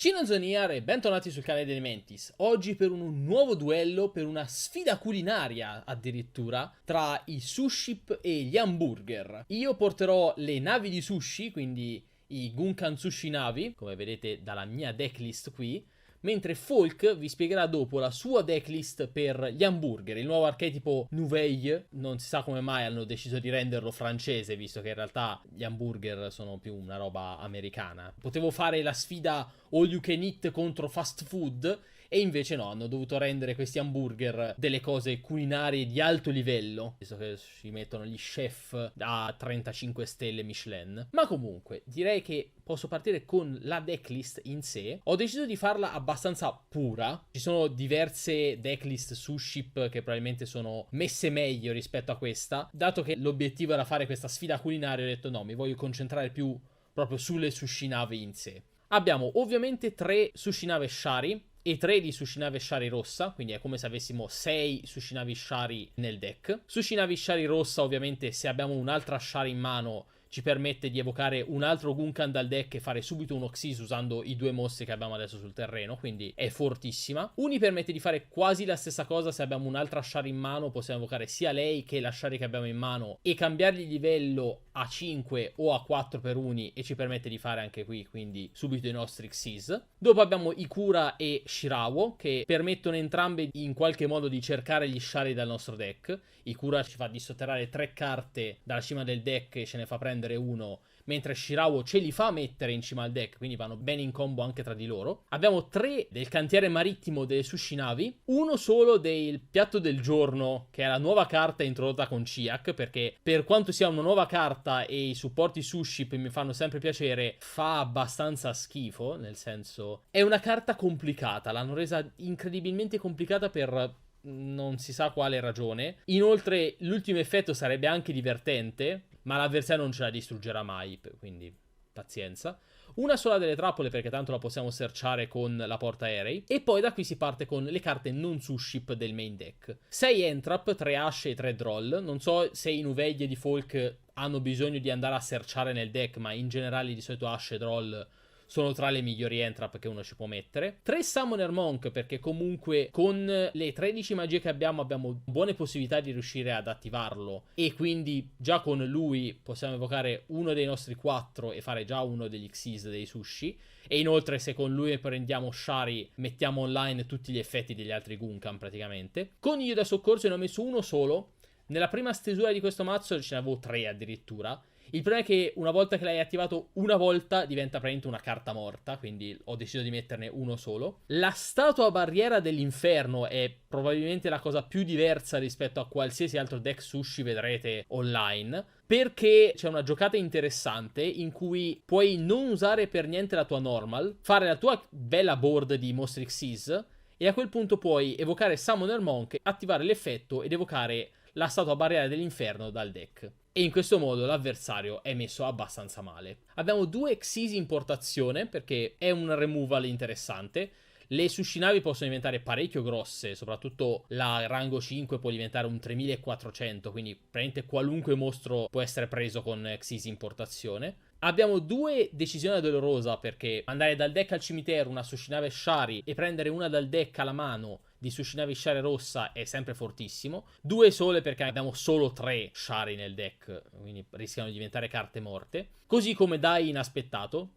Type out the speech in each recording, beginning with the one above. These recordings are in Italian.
Cinozoniar e bentornati sul canale di Elementis. Oggi per un nuovo duello, per una sfida culinaria addirittura, tra i suship e gli hamburger. Io porterò le navi di sushi, quindi i Gunkan Sushi Navi, come vedete dalla mia decklist qui, mentre Folk vi spiegherà dopo la sua decklist per gli hamburger, il nuovo archetipo Nouvelle. Non si sa come mai hanno deciso di renderlo francese, visto che in realtà gli hamburger sono più una roba americana. Potevo fare la sfida all you can eat contro fast food, e invece no, hanno dovuto rendere questi hamburger delle cose culinarie di alto livello, visto che ci mettono gli chef a 35 stelle Michelin. Ma comunque, direi che posso partire con la decklist in sé. Ho deciso di farla abbastanza pura. Ci sono diverse decklist su ship che probabilmente sono messe meglio rispetto a questa. Dato che l'obiettivo era fare questa sfida culinaria, ho detto no, mi voglio concentrare più proprio sulle sushi nave in sé. Abbiamo ovviamente 3 sushi nave shari e 3 di Sushi Nave Shari rossa, quindi è come se avessimo 6 Sushi Navi Shari nel deck. Sushi Navi Shari rossa, ovviamente, se abbiamo un'altra Shari in mano, ci permette di evocare un altro Gunkan dal deck e fare subito un Oxys usando i 2 mostri che abbiamo adesso sul terreno, quindi è fortissima. Uni permette di fare quasi la stessa cosa. Se abbiamo un'altra Shari in mano, possiamo evocare sia lei che la Shari che abbiamo in mano e cambiargli livello a 5 o a 4 per uni, e ci permette di fare anche qui quindi subito i nostri Xyz. Dopo abbiamo Ikura e Shirawo, che permettono entrambe in qualche modo di cercare gli Shari dal nostro deck. Ikura ci fa dissotterrare 3 carte dalla cima del deck e ce ne fa prendere uno, mentre Shirawo ce li fa mettere in cima al deck, quindi vanno bene in combo anche tra di loro. Abbiamo 3 del cantiere marittimo delle Sushi Navi, uno solo del piatto del giorno, che è la nuova carta introdotta con Ciak, perché per quanto sia una nuova carta e i supporti sushi mi fanno sempre piacere, fa abbastanza schifo, nel senso è una carta complicata, l'hanno resa incredibilmente complicata per non si sa quale ragione. Inoltre l'ultimo effetto sarebbe anche divertente, ma l'avversario non ce la distruggerà mai, quindi pazienza. Una sola delle trappole, perché tanto la possiamo searchare con la portaerei. E poi da qui si parte con le carte non suship del main deck. 6 entrap, 3 asce e 3 droll. Non so se i Nuveglie di Folk hanno bisogno di andare a searchare nel deck, ma in generale di solito asce e droll sono tra le migliori entrap che uno ci può mettere. 3 Summoner Monk, perché comunque con le 13 magie che abbiamo buone possibilità di riuscire ad attivarlo, e quindi già con lui possiamo evocare uno dei nostri 4 e fare già uno degli Xyz dei sushi. E inoltre se con lui prendiamo Shari mettiamo online tutti gli effetti degli altri Gunkan praticamente. Con io da soccorso ne ho messo uno solo. Nella prima stesura di questo mazzo ce ne avevo 3 addirittura. Il problema è che una volta che l'hai attivato una volta diventa praticamente una carta morta, quindi ho deciso di metterne uno solo. La statua barriera dell'inferno è probabilmente la cosa più diversa rispetto a qualsiasi altro deck sushi vedrete online, perché c'è una giocata interessante in cui puoi non usare per niente la tua normal, fare la tua bella board di mostri Xyz, e a quel punto puoi evocare Summoner Monk, attivare l'effetto ed evocare la statua barriera dell'inferno dal deck. E in questo modo l'avversario è messo abbastanza male. Abbiamo 2 Xyz in portazione, perché è un removal interessante. Le sushi navi possono diventare parecchio grosse, soprattutto la rango 5 può diventare un 3400, quindi praticamente qualunque mostro può essere preso con Xyz in portazione. Abbiamo 2 decisione dolorosa, perché andare dal deck al cimitero una sushi nave Shari e prendere una dal deck alla mano di Sushi Navi Shari rossa è sempre fortissimo. 2 sole perché abbiamo solo 3 Shari nel deck, quindi rischiano di diventare carte morte. Così come Dai inaspettato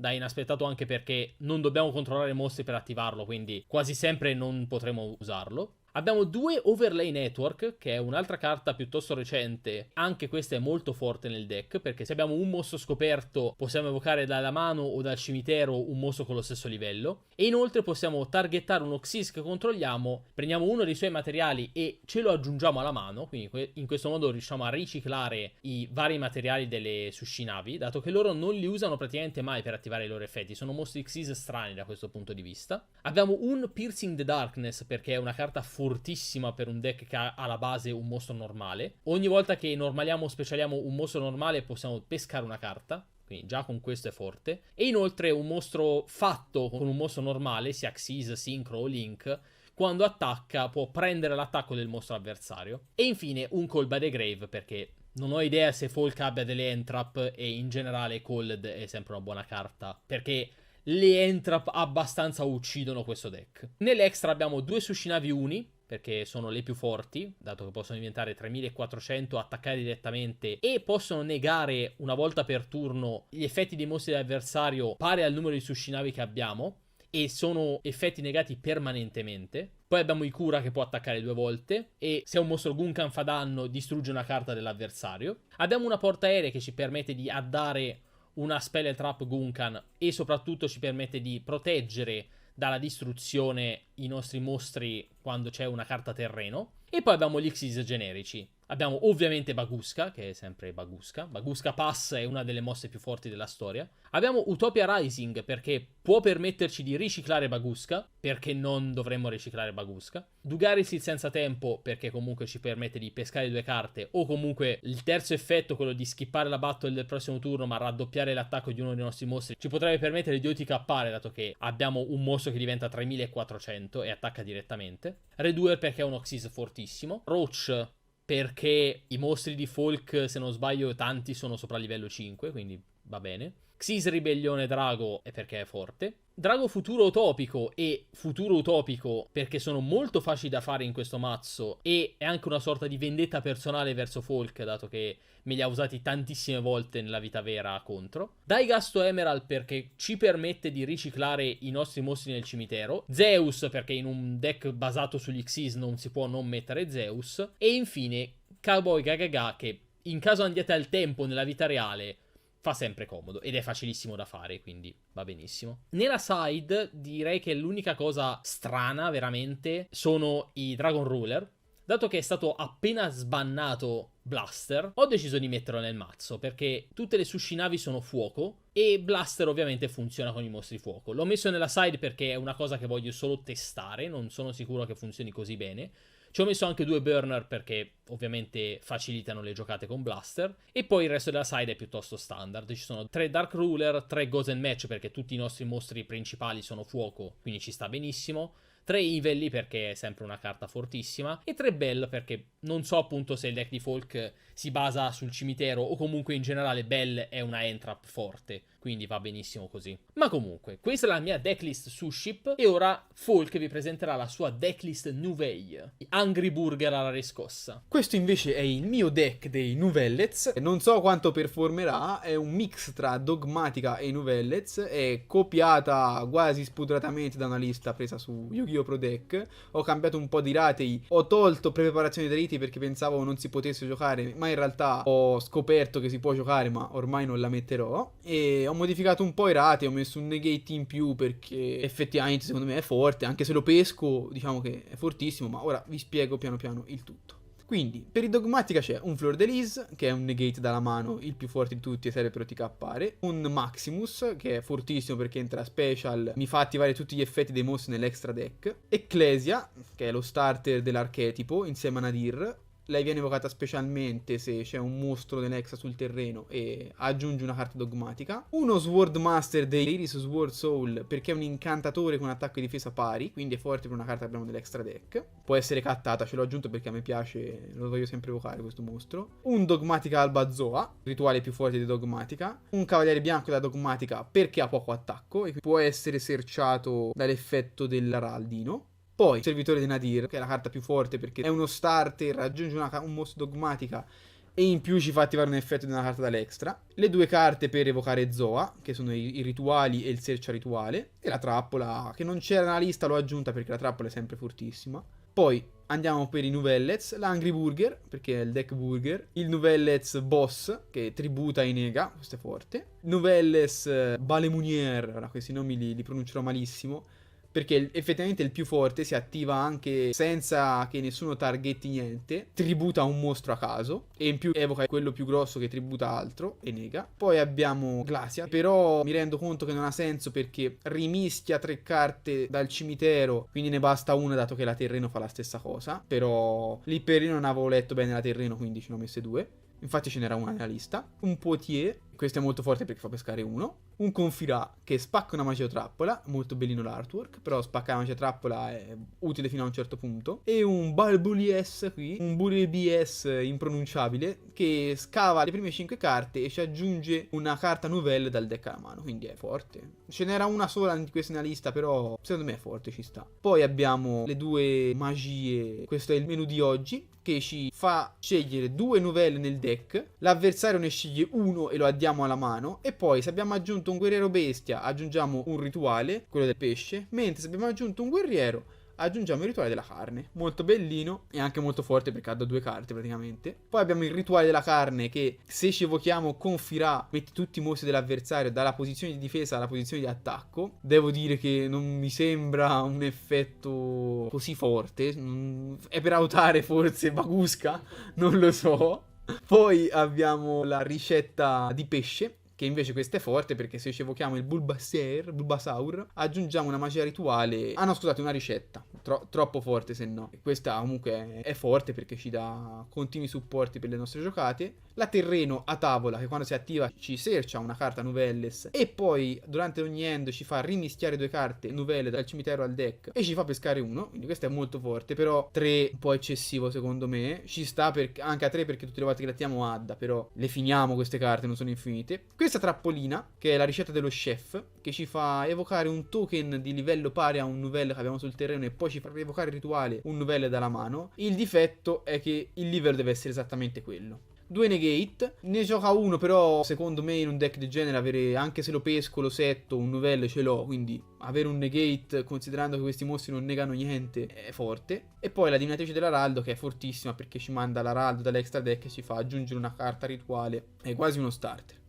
anche perché non dobbiamo controllare mostri per attivarlo, quindi quasi sempre non potremo usarlo. Abbiamo 2 Overlay Network, che è un'altra carta piuttosto recente. Anche questa è molto forte nel deck, perché se abbiamo un mostro scoperto possiamo evocare dalla mano o dal cimitero un mostro con lo stesso livello. E inoltre possiamo targettare un Oxys che controlliamo, prendiamo uno dei suoi materiali e ce lo aggiungiamo alla mano, quindi in questo modo riusciamo a riciclare i vari materiali delle sushi navi, dato che loro non li usano praticamente mai per attivare i loro effetti, sono mostri Xyz strani da questo punto di vista. Abbiamo un Piercing the Darkness, perché è una carta fortissima per un deck che ha alla base un mostro normale. Ogni volta che normaliamo o specialiamo un mostro normale possiamo pescare una carta, quindi già con questo è forte. E inoltre un mostro fatto con un mostro normale, sia Xyz, Synchro o Link, quando attacca può prendere l'attacco del mostro avversario. E infine un Call by the Grave, perché non ho idea se Folk abbia delle entrap, e in generale Cold è sempre una buona carta, perché le entrap abbastanza uccidono questo deck. Nell'extra abbiamo 2 Tsushinavi Uni, perché sono le più forti, dato che possono diventare 3400, attaccare direttamente e possono negare una volta per turno gli effetti dei mostri dell'avversario pari al numero di Tsushinavi che abbiamo, e sono effetti negati permanentemente. Poi abbiamo Ikura che può attaccare 2 volte e se un mostro Gunkan fa danno distrugge una carta dell'avversario. Abbiamo una portaerei che ci permette di addare una Spell Trap Gunkan e soprattutto ci permette di proteggere dalla distruzione i nostri mostri quando c'è una carta terreno. E poi abbiamo gli Xyz generici. Abbiamo ovviamente Baguska, che è sempre Baguska. Baguska Pass è una delle mosse più forti della storia. Abbiamo Utopia Rising, perché può permetterci di riciclare Baguska, perché non dovremmo riciclare Baguska. Dugarisil senza tempo, perché comunque ci permette di pescare 2 carte, o comunque il terzo effetto, quello di skippare la battle del prossimo turno, ma raddoppiare l'attacco di uno dei nostri mostri, ci potrebbe permettere di OTK'are, dato che abbiamo un mostro che diventa 3400 e attacca direttamente. Reduer perché è uno Xyz fortissimo. Roach perché i mostri di Folk, se non sbaglio, tanti sono sopra livello 5, quindi va bene. Xyz Ribellione Drago è perché è forte. Drago Futuro Utopico e Futuro Utopico perché sono molto facili da fare in questo mazzo e è anche una sorta di vendetta personale verso Folk, dato che me li ha usati tantissime volte nella vita vera contro. Daigasto Emerald perché ci permette di riciclare i nostri mostri nel cimitero. Zeus perché in un deck basato sugli Xyz non si può non mettere Zeus. E infine Cowboy Gagaga che in caso andiate al tempo nella vita reale fa sempre comodo ed è facilissimo da fare, quindi va benissimo. Nella side direi che l'unica cosa strana veramente sono i Dragon Ruler. Dato che è stato appena sbannato Blaster, ho deciso di metterlo nel mazzo, perché tutte le Tsushinavi sono fuoco e Blaster ovviamente funziona con i mostri fuoco. L'ho messo nella side perché è una cosa che voglio solo testare, non sono sicuro che funzioni così bene. Ci ho messo anche 2 burner perché ovviamente facilitano le giocate con Blaster. E poi il resto della side è piuttosto standard. Ci sono 3 Dark Ruler, 3 Gozen Match perché tutti i nostri mostri principali sono fuoco, quindi ci sta benissimo. 3 Ivelli perché è sempre una carta fortissima. E 3 Bell perché non so appunto se il deck di Folk si basa sul cimitero o comunque in generale Bell è una entrap forte. Quindi va benissimo così. Ma comunque, questa è la mia decklist su Ship. E ora Folk vi presenterà la sua decklist Nouvelle. Hungry Burger alla riscossa. Questo invece è il mio deck dei Nouvellets. Non so quanto performerà. È un mix tra Dogmatica e Nouvellets. È copiata quasi spudoratamente da una lista presa su Yu-Gi-Oh! Pro Deck. Ho cambiato un po' di ratei. Ho tolto preparazione dei riti perché pensavo non si potesse giocare. Ma in realtà ho scoperto che si può giocare, ma ormai non la metterò. E ho modificato un po' i rati, ho messo un negate in più perché effettivamente secondo me è forte, anche se lo pesco diciamo che è fortissimo, ma ora vi spiego piano piano il tutto. Quindi per il Dogmatica c'è un Fleur de Lis che è un negate dalla mano, il più forte di tutti e serve per OTK'are, un Maximus che è fortissimo perché entra special, mi fa attivare tutti gli effetti dei mostri nell'extra deck, Ecclesia che è lo starter dell'archetipo insieme a Nadir. Lei viene evocata specialmente se c'è un mostro dell'exa sul terreno e aggiunge una carta dogmatica. Uno Sword Master dei Iris Sword Soul perché è un incantatore con attacco e difesa pari, quindi è forte per una carta che abbiamo nell'extra deck. Può essere cattata, ce l'ho aggiunto perché a me piace, lo voglio sempre evocare questo mostro. Un Dogmatica Albazoa, rituale più forte di Dogmatica. Un Cavaliere Bianco da Dogmatica perché ha poco attacco e può essere searchato dall'effetto dell'Araldino. Poi, Servitore di Nadir, che è la carta più forte perché è uno starter, aggiunge un mostro dogmatica e in più ci fa attivare un effetto di una carta dall'extra. Le 2 carte per evocare Zoa, che sono i rituali e il Search rituale. E la trappola, che non c'era nella lista, l'ho aggiunta perché la trappola è sempre fortissima. Poi andiamo per i Nouvellets, l'Hungry Burger, perché è il deck Burger. Il Nouvellets Boss, che tributa e nega, questo è forte. Nouvelles Balemunier, ora questi nomi li pronuncerò malissimo, perché effettivamente il più forte si attiva anche senza che nessuno targetti niente, tributa un mostro a caso e in più evoca quello più grosso che tributa altro e nega. Poi abbiamo Glacia, però mi rendo conto che non ha senso perché rimischia 3 carte dal cimitero, quindi ne basta una dato che la terreno fa la stessa cosa, però lì per lì non avevo letto bene la terreno, quindi ce ne ho messe 2. Infatti ce n'era una nella lista. Un Poitiers, Questo è molto forte perché fa pescare 1. Un Confirà che spacca una Magiotrappola, molto bellino l'artwork, però spaccare una Magiotrappola è utile fino a un certo punto. E un Balbulies qui, un Bulies impronunciabile, che scava le prime 5 carte e ci aggiunge una carta nouvelle dal deck alla mano, quindi è forte. Ce n'era una sola di questa nella lista, però secondo me è forte, ci sta. Poi abbiamo le 2 magie, questo è il menu di oggi, che ci fa scegliere 2 novelle nel deck, l'avversario ne sceglie 1 e lo addiamo alla mano, e poi se abbiamo aggiunto un guerriero bestia aggiungiamo un rituale, quello del pesce, mentre se abbiamo aggiunto un guerriero aggiungiamo il rituale della carne. Molto bellino e anche molto forte perché ha 2 carte praticamente. Poi abbiamo il rituale della carne che, se ci evochiamo Confirà, mette tutti i mostri dell'avversario dalla posizione di difesa alla posizione di attacco. Devo dire che non mi sembra un effetto così forte. È per autare forse Bagusca? Non lo so. Poi abbiamo la ricetta di pesce, che invece questa è forte perché se ci evochiamo il Bulbasaur, aggiungiamo una magia rituale. Ah no, scusate, una ricetta. Troppo forte se no. Questa comunque è forte perché ci dà continui supporti per le nostre giocate. La terreno a tavola, che quando si attiva ci searcha una carta Novelles, e poi durante ogni end ci fa rimischiare 2 carte novelle dal cimitero al deck e ci fa pescare 1. Quindi questo è molto forte, però 3 un po' eccessivo secondo me. Ci sta anche a 3 perché tutte le volte che le attiviamo adda, però le finiamo queste carte, non sono infinite. Questa trappolina, che è la ricetta dello chef, che ci fa evocare un token di livello pari a un novelle che abbiamo sul terreno e poi ci fa evocare il rituale un novelle dalla mano. Il difetto è che il livello deve essere esattamente quello. 2 negate, ne gioca 1, però secondo me in un deck del genere avere, anche se lo pesco, lo setto, un novelle ce l'ho, quindi avere un negate, considerando che questi mostri non negano niente, è forte. E poi la divinatrice dell'Araldo, che è fortissima perché ci manda l'Araldo dall'extra deck e ci fa aggiungere una carta rituale, è quasi uno starter.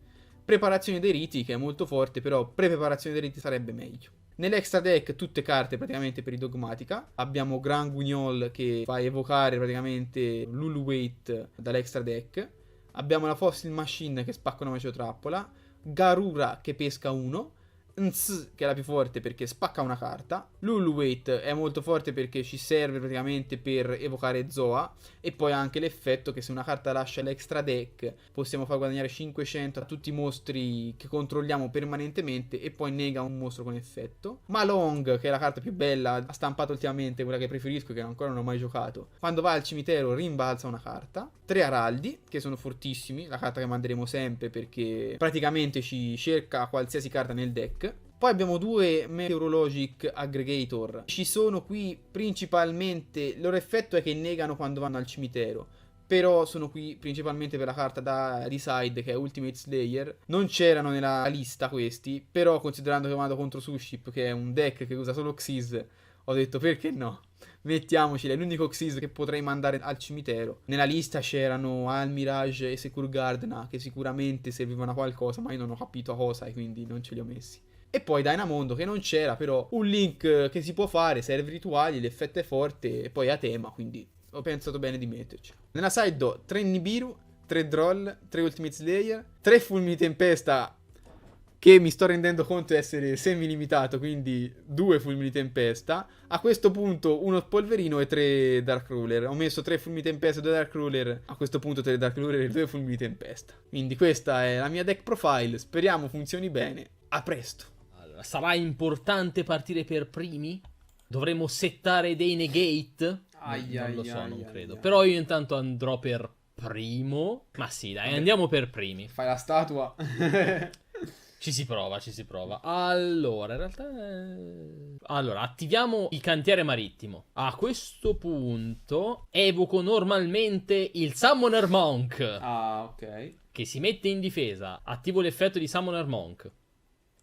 Preparazione dei riti, che è molto forte, però pre-preparazione dei riti sarebbe meglio. Nell'extra deck tutte carte praticamente per i Dogmatica. Abbiamo Gran Guignol che fa evocare praticamente Luluwait dall'extra deck. Abbiamo la Fossil Machine che spacca una Maciotrappola. Garura che pesca 1. Nz, che è la più forte perché spacca una carta. Luluwait è molto forte perché ci serve praticamente per evocare Zoa. E poi ha anche l'effetto che se una carta lascia l'extra deck possiamo far guadagnare 500 a tutti i mostri che controlliamo permanentemente e poi nega un mostro con effetto. Malong, che è la carta più bella stampata ultimamente, quella che preferisco, che ancora non ho mai giocato, quando va al cimitero rimbalza una carta. 3 Araldi, che sono fortissimi, la carta che manderemo sempre perché praticamente ci cerca qualsiasi carta nel deck. Poi abbiamo 2 Meteorologic Aggregator. Ci sono qui principalmente, il loro effetto è che negano quando vanno al cimitero, però sono qui principalmente per la carta da Reside, che è Ultimate Slayer. Non c'erano nella lista questi, però considerando che vado contro Suship, che è un deck che usa solo Xyz, ho detto perché no, mettiamocela, è l'unico Xyz che potrei mandare al cimitero. Nella lista c'erano Almirage e Secure Gardena, che sicuramente servivano a qualcosa, ma io non ho capito a cosa e quindi non ce li ho messi. E poi Dynamondo, che non c'era, però un link che si può fare, serve rituali, l'effetto è forte e poi a tema, quindi ho pensato bene di metterci. Nella side do 3 Nibiru, 3 Droll, 3 Ultimate Slayer, 3 Fulmini Tempesta, che mi sto rendendo conto di essere semi-limitato, quindi 2 Fulmini Tempesta. A questo punto uno Polverino e 3 Dark Ruler. Ho messo 3 Fulmini Tempesta e 2 Dark Ruler. A questo punto 3 Dark Ruler e 2 Fulmini Tempesta. Quindi questa è la mia deck profile, speriamo funzioni bene. A presto. Sarà importante partire per primi? Dovremo settare dei negate? Non lo so, non credo. Però io intanto andrò per primo. Ma sì, dai, andiamo per primi. Fai la statua. Ci si prova, ci si prova. Allora, in realtà... Allora, attiviamo il cantiere marittimo. A questo punto evoco normalmente il Summoner Monk. Ah, ok. Che si mette in difesa. Attivo l'effetto di Summoner Monk.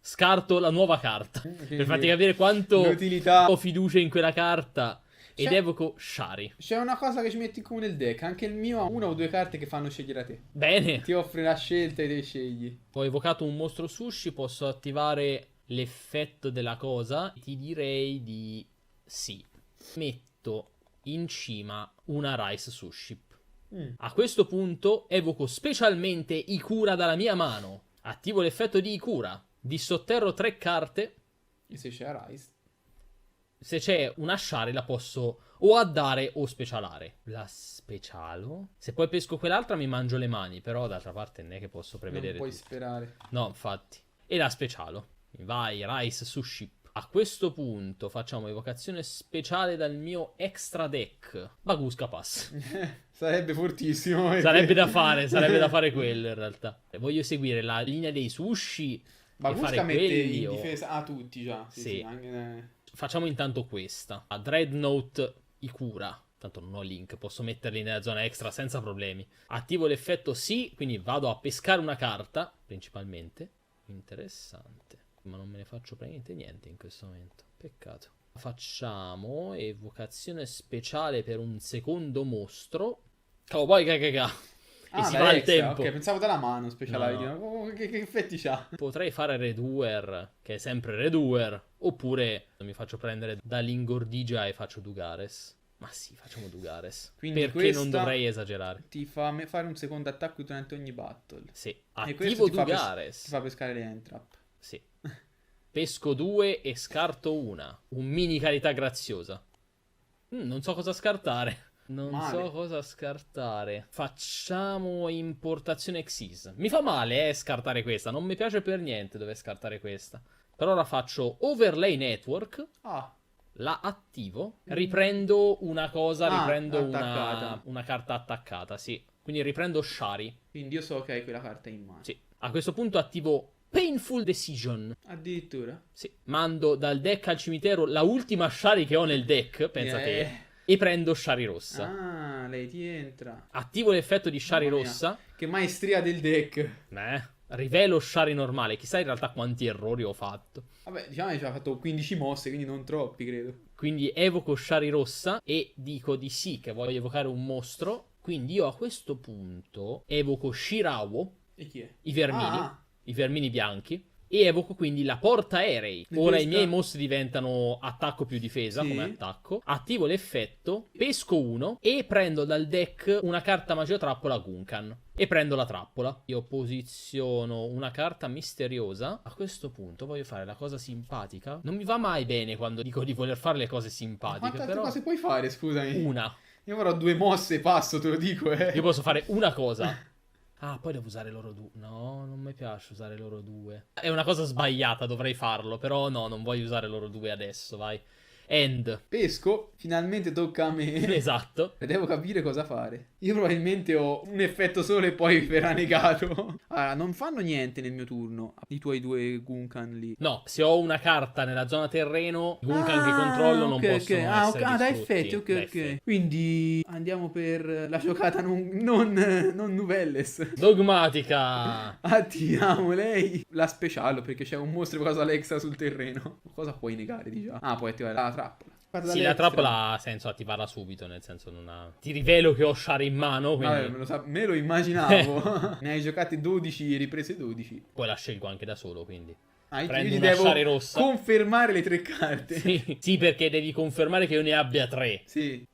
Scarto la nuova carta. Per farti capire quanto ho fiducia in quella carta. Ed evoco Shari. C'è una cosa che ci metti in comune nel deck. Anche il mio ha 1 o 2 carte che fanno scegliere a te. Bene. Ti offre la scelta e te scegli. Ho evocato un mostro sushi. Posso attivare l'effetto della cosa. Ti direi di sì. Metto in cima una Rice Sushi. A questo punto evoco specialmente Ikura dalla mia mano. Attivo l'effetto di Ikura. Dissotterro 3 carte. E se c'è Rice? Se c'è una Shari la posso o addare o specialare. La specialo? Se poi pesco quell'altra mi mangio le mani, però d'altra parte non è che posso prevedere Non puoi tutto. sperare. No, infatti. E la specialo. Vai, Rice su ship. A questo punto facciamo evocazione speciale dal mio extra deck. Bagusca Pass. Sarebbe fortissimo. Sarebbe da fare quello in realtà. Voglio seguire la linea dei sushi e Bagusca fare mette quelli in o... difesa a tutti già. Sì, Sì. sì, anche... Facciamo intanto questa. A Dreadnought Ikura. Tanto non ho link, posso metterli nella zona extra senza problemi. Attivo l'effetto sì, quindi vado a pescare una carta, principalmente. Interessante. Ma non me ne faccio praticamente niente in questo momento. Peccato. Facciamo evocazione speciale per un secondo mostro. Cowboy Kakaga. E si va il tempo. Ok, pensavo dalla mano speciale. No. Oh, che effetti c'ha? Potrei fare Redoer, che è sempre Redoer. Oppure mi faccio prendere dall'ingordigia e faccio Dugares. Ma sì, facciamo Dugares. Quindi Perché questa non dovrei esagerare. Ti fa fare un secondo attacco durante ogni battle. Sì, E attivo questo Dugares. ti fa pescare le entrap. Sì. Pesco 2 e scarto una. Un mini carità graziosa. Non so cosa scartare. Non Male. so cosa scartare. Facciamo importazione Xyz. Mi fa male, scartare questa. Non mi piace per niente dover scartare questa. Per ora faccio Overlay Network. Ah, La attivo. Riprendo una cosa. Ah, Riprendo attaccata. una carta attaccata, sì. Quindi riprendo Shari. quindi io so che hai quella carta in mano. Sì. A questo punto attivo Painful Decision. Addirittura. Sì. Mando dal deck al cimitero la ultima Shari che ho nel deck. Pensa te. E prendo Shari rossa. Ah, lei ti entra. Attivo l'effetto di Shari Mamma mia. rossa. Che maestria del deck. Rivelo Shari normale. Chissà in realtà quanti errori ho fatto. Vabbè, diciamo che ci ha fatto 15 mosse, quindi non troppi, credo. Quindi evoco Shari rossa e dico di sì che voglio evocare un mostro. Quindi io a questo punto evoco Shirawo, E chi è? i vermini, Ah, i vermini bianchi. E evoco quindi la portaerei. Ora i Questa- miei mostri diventano attacco più difesa Sì. come attacco. Attivo l'effetto, pesco uno e prendo dal deck una carta magia trappola Gunkan. E prendo la trappola. Io posiziono una carta misteriosa. A questo punto voglio fare la cosa simpatica. Non mi va mai bene quando dico di voler fare le cose ma simpatiche. quante altre Però cose puoi fare, scusami? una. Io farò 2 mosse e passo, te lo dico, Io posso fare una cosa. Ah, poi devo usare loro due. No, non mi piace usare loro due. È una cosa sbagliata, dovrei farlo. Però no, non voglio usare loro due adesso, vai. End. Pesco, finalmente tocca a me. Esatto. E devo capire cosa fare. Io probabilmente ho un effetto solo e poi verrà negato. Allora, non fanno niente nel mio turno. I tuoi 2 Gunkan lì. No, se ho una carta nella zona terreno, i Gunkan che controllo non ok, possono ok. essere Da distrutti. effetti, ok, Da ok. effetti. Quindi andiamo per la giocata non Nuvelles. Dogmatica. Attiviamo lei. La specialo perché c'è un mostro cosa Alexa sul terreno. Cosa puoi negare, diciamo? Ah, puoi attivare la trappola. Guarda Sì, la l'extra. trappola ha senso attivarla subito, nel senso non ha... Ti rivelo che ho Shari in mano, quindi Vabbè, me lo immaginavo. Ne hai giocate 12 e riprese 12. poi la scelgo anche da solo, quindi... Io Prendo ti una devo Shari rossa. confermare le 3 carte. Sì. Sì, perché devi confermare che io ne abbia 3. Sì.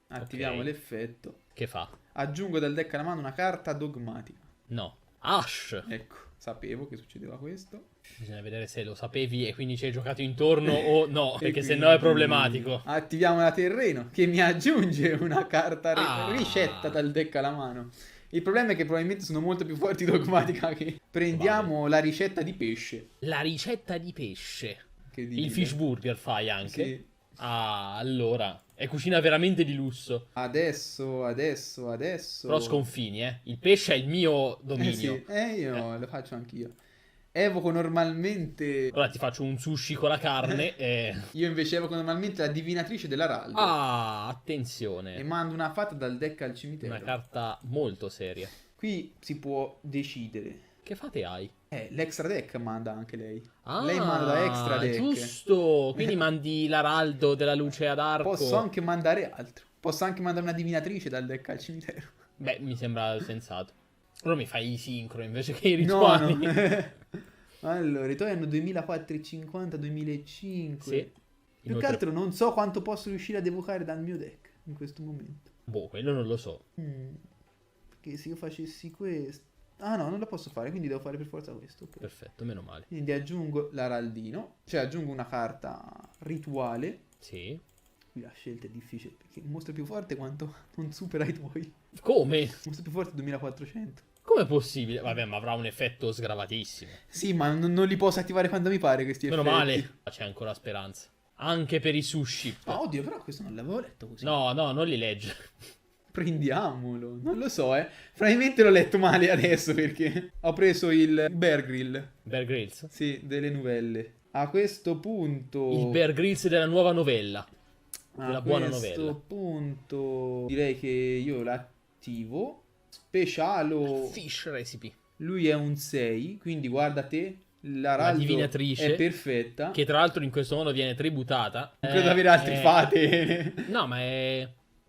Attiviamo Ok. l'effetto. Che fa? Aggiungo dal deck alla mano una carta dogmatica. No. Ash. Ecco, sapevo che succedeva questo. Bisogna vedere se lo sapevi e quindi ci hai giocato intorno o no, E perché se quindi no è problematico. Attiviamo la terreno che mi aggiunge una carta Ah. ricetta dal deck alla mano. Il problema è che probabilmente sono molto più forti dogmatica che... Prendiamo la ricetta di pesce. La ricetta di pesce. Che Il dire. fish burger fai anche? Sì. Ah, allora. È cucina veramente di lusso. Adesso. Però sconfini, eh. Il pesce è il mio dominio. Sì, io lo faccio anch'io. Evoco normalmente... Allora ti faccio un sushi con la carne e... Io invece evoco normalmente la divinatrice dell'Araldo. Ah, E attenzione. mando una fata dal deck al cimitero. Una carta molto seria. Qui si può decidere. Che fate hai? L'extra deck manda anche lei. Ah, Lei manda da extra deck. giusto. Quindi mandi l'araldo della luce ad arco. Posso anche mandare altro. Posso anche mandare una divinatrice dal deck al cimitero. Beh, mi sembra sensato. Allora mi fai i sincro invece che i No, rituali. no. Allora, i tuoi hanno 2450, 2005. Sì. Più che Inoltre- altro non so quanto posso riuscire ad evocare dal mio deck in questo momento. Boh, quello non lo so. Perché se io facessi questo... Ah no, non lo posso fare, quindi devo fare per forza questo. Ok. Perfetto, meno male. Quindi aggiungo l'Araldino, cioè aggiungo una carta rituale. Sì. Qui la scelta è difficile, perché un mostro più forte quanto non supera i tuoi. Come? Un mostro più forte 2400. Com'è possibile? Vabbè, ma avrà un effetto sgravatissimo. Sì, ma non li posso attivare quando mi pare questi Meno effetti. male. C'è ancora speranza. Anche per i sushi. Ah, oddio, però questo non l'avevo letto così. No, no, non li legge. Prendiamolo. Non lo so, eh. Probabilmente l'ho letto male adesso perché ho preso il Bear Grill. Bear Grylls. Sì, delle novelle. A questo punto... Il Bear Grylls della nuova novella. Della buona A questo novella. punto direi che io l'attivo. Specialo. Fish Recipe. Lui è un 6, quindi guarda te. L'Araldo divinatrice, è perfetta. Che tra l'altro in questo modo viene tributata. Non credo avere altri fate. No, ma è...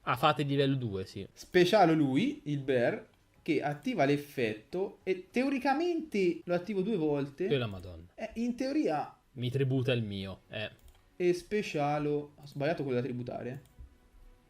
Ah, fate di livello 2, sì. Specialo lui, il Bear, che attiva l'effetto e teoricamente lo attivo 2 volte. E la madonna. In teoria Mi tributa il mio. è specialo. Ho sbagliato quello da tributare.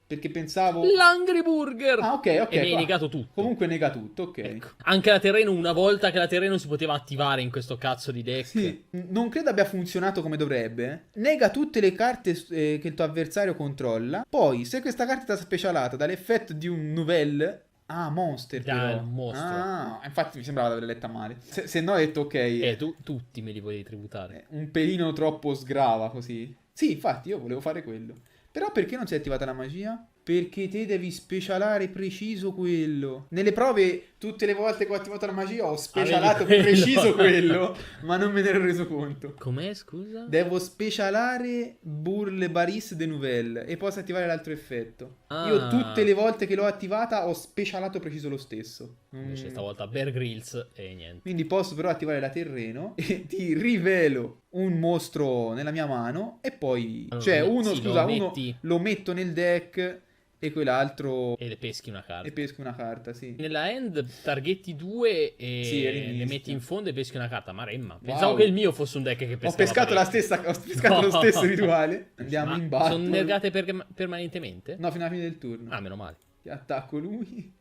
Perché pensavo... L'Angry Burger! Ah, ok. E mi hai qua. negato tutto. Comunque nega tutto, ok. Ecco. Anche la terreno, una volta che la terreno si poteva attivare in questo cazzo di deck. Sì, non credo abbia funzionato come dovrebbe. Nega tutte le carte che il tuo avversario controlla. Poi, se questa carta è specialata dall'effetto di un nouvelle... Ah, monster Da, però. un mostro. Ah, infatti mi sembrava di aver letta male. Se no ho detto ok. Tutti me li volevi tributare. Un pelino troppo sgrava così. Sì, infatti io volevo fare quello. Però perché non si è attivata la magia? Perché te devi specialare preciso quello. Nelle prove, tutte le volte che ho attivato la magia, ho specialato quello. preciso quello, ma non me ne ero reso conto. Com'è, scusa? Devo specialare Burle Baris de Nouvelle e posso attivare l'altro effetto. Ah. Io tutte le volte che l'ho attivata ho specialato preciso lo stesso. Invece stavolta Bear Grylls e niente. Quindi posso però attivare la terreno e ti rivelo un mostro nella mia mano e poi... Allora, cioè uno, sì, scusa, lo uno metti. lo metto nel deck e quell'altro... E le peschi una carta. E pesco una carta, sì. Nella end targetti 2 e Sì, le rimischia. metti in fondo e peschi una carta. Maremma. Pensavo Wow. che il mio fosse un deck che pescava Ho pescato la parecchio. stessa, ho pescato lo stesso rituale. Andiamo Ma in battle. sono negate permanentemente? No, fino alla fine del turno. Ah, meno male. Ti attacco lui,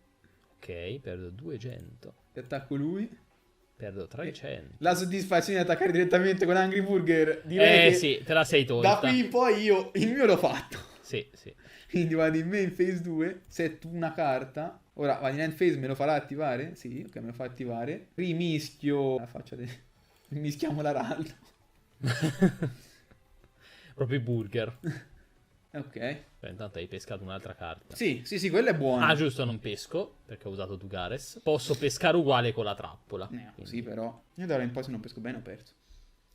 Ok, perdo 200. ti attacco lui. Perdo 300. La soddisfazione di attaccare direttamente con Angry Burger, direi che Sì, te la sei tolta. da qui in poi io il mio l'ho fatto. Sì, sì. Quindi vado in main phase 2, setto una carta. Ora vado in end phase, me lo farà attivare? Sì, ok, me lo fa attivare. Rimischio la faccia del... Rimischiamo l'Araldo. Proprio i burger. Ok. Beh, intanto hai pescato un'altra carta. Sì, quello è buono. Ah, giusto, non pesco, perché ho usato Dugares. Posso pescare uguale con la trappola. Quindi- Sì, però. Io da ora in poi se non pesco bene ho perso.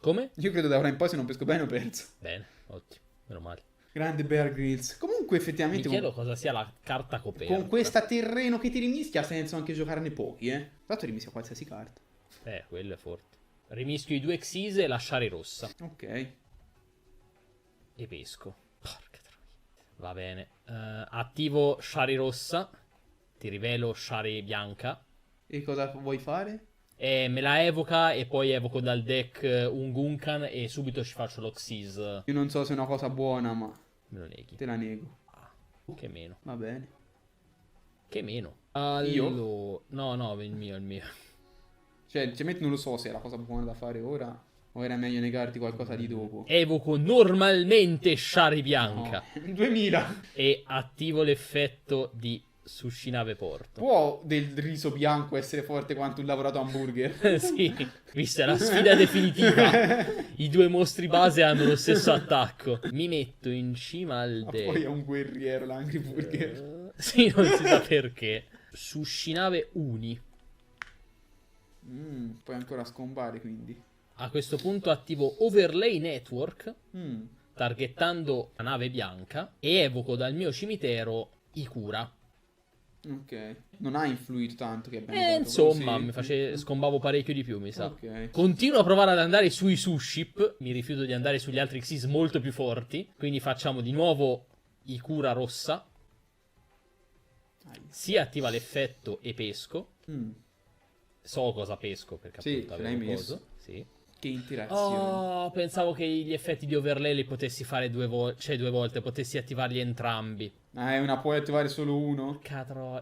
Come? Io credo da ora in poi se non pesco bene ho perso. Bene, ottimo, meno male. Grande Bear Grylls. Comunque Mi effettivamente chiedo cosa sia la carta coperta. con questa terreno che ti rimischia ha senso anche giocarne pochi, eh. Tra l'altro rimischia qualsiasi carta. Quello è forte. Rimischio i 2 Xyz e lasciare rossa. Ok. E pesco. Porca troia. Va bene. Attivo Shari rossa. Ti rivelo Shari bianca. E cosa vuoi fare? E me la evoca e poi evoco dal deck un Gunkan e subito ci faccio lo Xyz. Io non so se è una cosa buona, ma Me lo neghi. te la nego. Che meno. Va bene. Che meno. Io? No, il mio. Cioè, non lo so se è la cosa buona da fare ora o era meglio negarti qualcosa di dopo. Evoco normalmente Shari bianca. No. 2000. E attivo l'effetto di Sushi Nave Porto. Può del riso bianco essere forte quanto un lavorato hamburger? Sì, questa è la sfida definitiva. I due mostri base hanno lo stesso attacco. Mi metto in cima al Ma deck. poi è un guerriero l'Angry Burger. Sì, non si sa perché. Sushi Nave Uni. Puoi ancora scombare quindi. A questo punto attivo Overlay Network, Mm. targettando la nave bianca, e evoco dal mio cimitero Ikura. Ok. Non ha influito tanto che abbiamo Insomma, sì. scombavo parecchio di più, mi sa. Ok. Continuo a provare ad andare sui Suship. Mi rifiuto di andare sugli altri Xyz molto più forti. Quindi facciamo di nuovo Ikura rossa. Si attiva l'effetto e pesco. Mm. So cosa pesco perché Sì, appunto ce l'hai avevo messo. coso. Sì. Che interazione. Oh, pensavo che gli effetti di overlay li potessi fare due volte, potessi attivarli entrambi. Ah, è una, puoi attivare solo uno?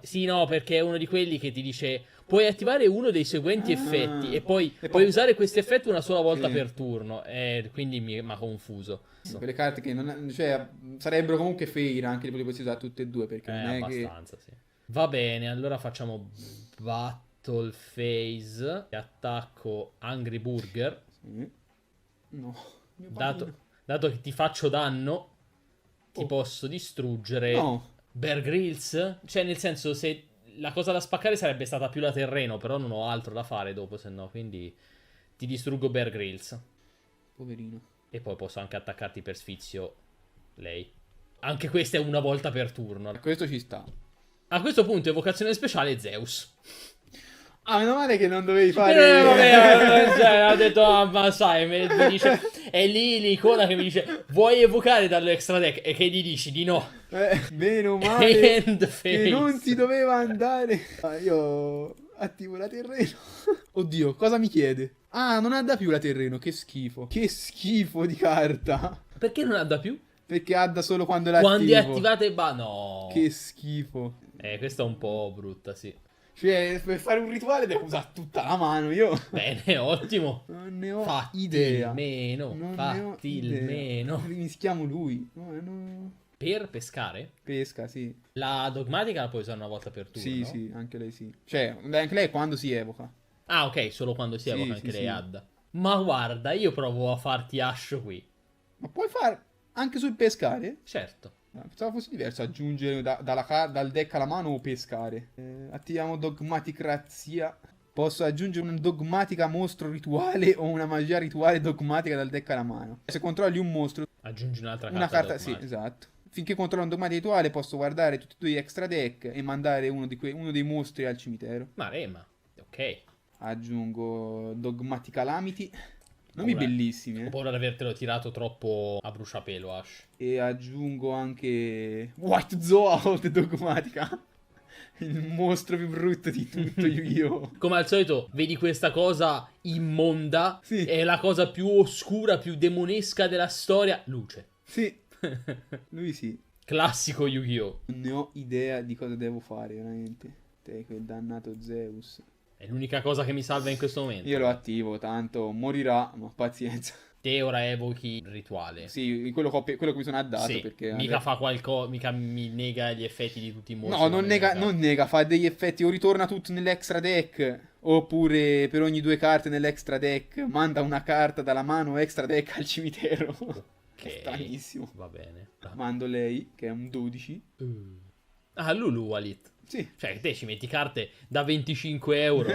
Sì, no, perché è uno di quelli che ti dice puoi attivare uno dei seguenti effetti e poi E puoi poi- usare questi effetti una sola volta Sì. per turno. E quindi mi ha confuso. Quelle carte che non, cioè, sarebbero comunque fair anche, le potessi usare tutte e due, perché non è che... Abbastanza, sì. Va bene, allora facciamo Battle Phase e attacco Angry Burger. Sì. No, mio Dato, panino. dato che ti faccio danno, ti Oh. posso distruggere No. Bear Grylls. Cioè, nel senso, se la cosa da spaccare sarebbe stata più la terreno, però non ho altro da fare dopo, se no, quindi ti distruggo Bear Grylls. Poverino. E poi posso anche attaccarti per sfizio lei. Anche questa è una volta per turno. Questo ci sta. A questo punto, evocazione speciale Zeus. Ah, meno male che non dovevi Vabbè, fare... cioè, ha detto, ah, ma sai, mi dice, è lì l'icona che mi dice, vuoi evocare dall'extra deck? E che gli dici di no. Meno male End che non phase. si doveva andare. Ah, io attivo la terreno. Oddio, cosa mi chiede? Ah, non adda più la terreno, che schifo. Che schifo di carta. Perché non adda più? Perché adda solo quando la Quando è attivo. attivata e no. Che schifo. Questa è un po' brutta, sì. Cioè, per fare un rituale devo usare tutta la mano, io Bene, ottimo. non ne ho Fatti idea. il meno. Non ne ho Fatti il idea. meno. Rimischiamo lui. No. Per pescare? Pesca, sì. La dogmatica la puoi usare una volta per turno? Sì, sì, anche lei sì. Cioè, anche lei quando si evoca. Ah, ok, solo quando si Sì, evoca sì, anche lei sì. adda. Ma guarda, io provo a farti Ash qui. Ma puoi fare anche sul pescare? Certo. Pensavo fosse diverso aggiungere dal deck alla mano o pescare. Attiviamo dogmaticrazia. Posso aggiungere una dogmatica mostro rituale o una magia rituale dogmatica dal deck alla mano. Se controlli un mostro, Aggiungi un'altra una carta carta, sì, dogmatica. esatto. Finché controllo un dogmatica rituale posso guardare tutti e due gli extra deck e mandare uno dei mostri al cimitero. Marema. Ok. Aggiungo dogmatica lamiti. Nomi Paura- bellissimi, Ho paura di avertelo tirato troppo a bruciapelo, Ash. E aggiungo anche White Zoa dogmatica. Il mostro più brutto di tutto Yu-Gi-Oh! Come al solito, vedi questa cosa immonda. Sì. È la cosa più oscura, più demonesca della storia. Luce. Sì, lui sì. Classico Yu-Gi-Oh! Non ne ho idea di cosa devo fare, veramente. Te, quel dannato Zeus. È l'unica cosa che mi salva in questo momento. Io lo attivo, tanto morirà, ma pazienza. Te ora evochi il rituale. Sì, quello che mi sono addato, Sì, perché... mica fa qualcosa, mica mi nega gli effetti di tutti i mostri. No, non nega, fa degli effetti, o ritorna tutto nell'extra deck, oppure per ogni due carte nell'extra deck manda una carta dalla mano extra deck al cimitero. Che Ok, stranissimo. va bene. Mando lei, che è un 12. Ah, Lulu Walit. Sì. Cioè, te ci metti carte da 25 euro.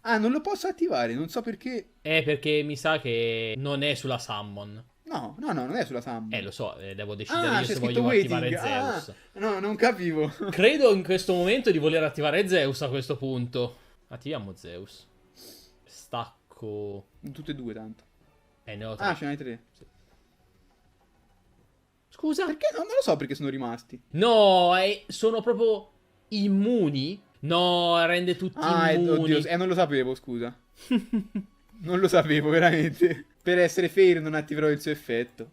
Ah, non lo posso attivare, non so perché. Perché mi sa che non è sulla Summon. No, non è sulla Sam. Lo so, devo decidere io c'è se scritto voglio waiting. attivare Zeus. No, non capivo. Credo in questo momento di voler attivare Zeus a questo punto. Attiviamo Zeus. Stacco. Tutte e due, tanto. Ne ho tre. Ah, ce n'hai tre. Scusa? Perché? Non lo so perché sono rimasti. No, sono proprio immuni. No, rende tutti immuni. Oddio, non lo sapevo, scusa. Non lo sapevo, veramente. Per essere fair non attiverò il suo effetto.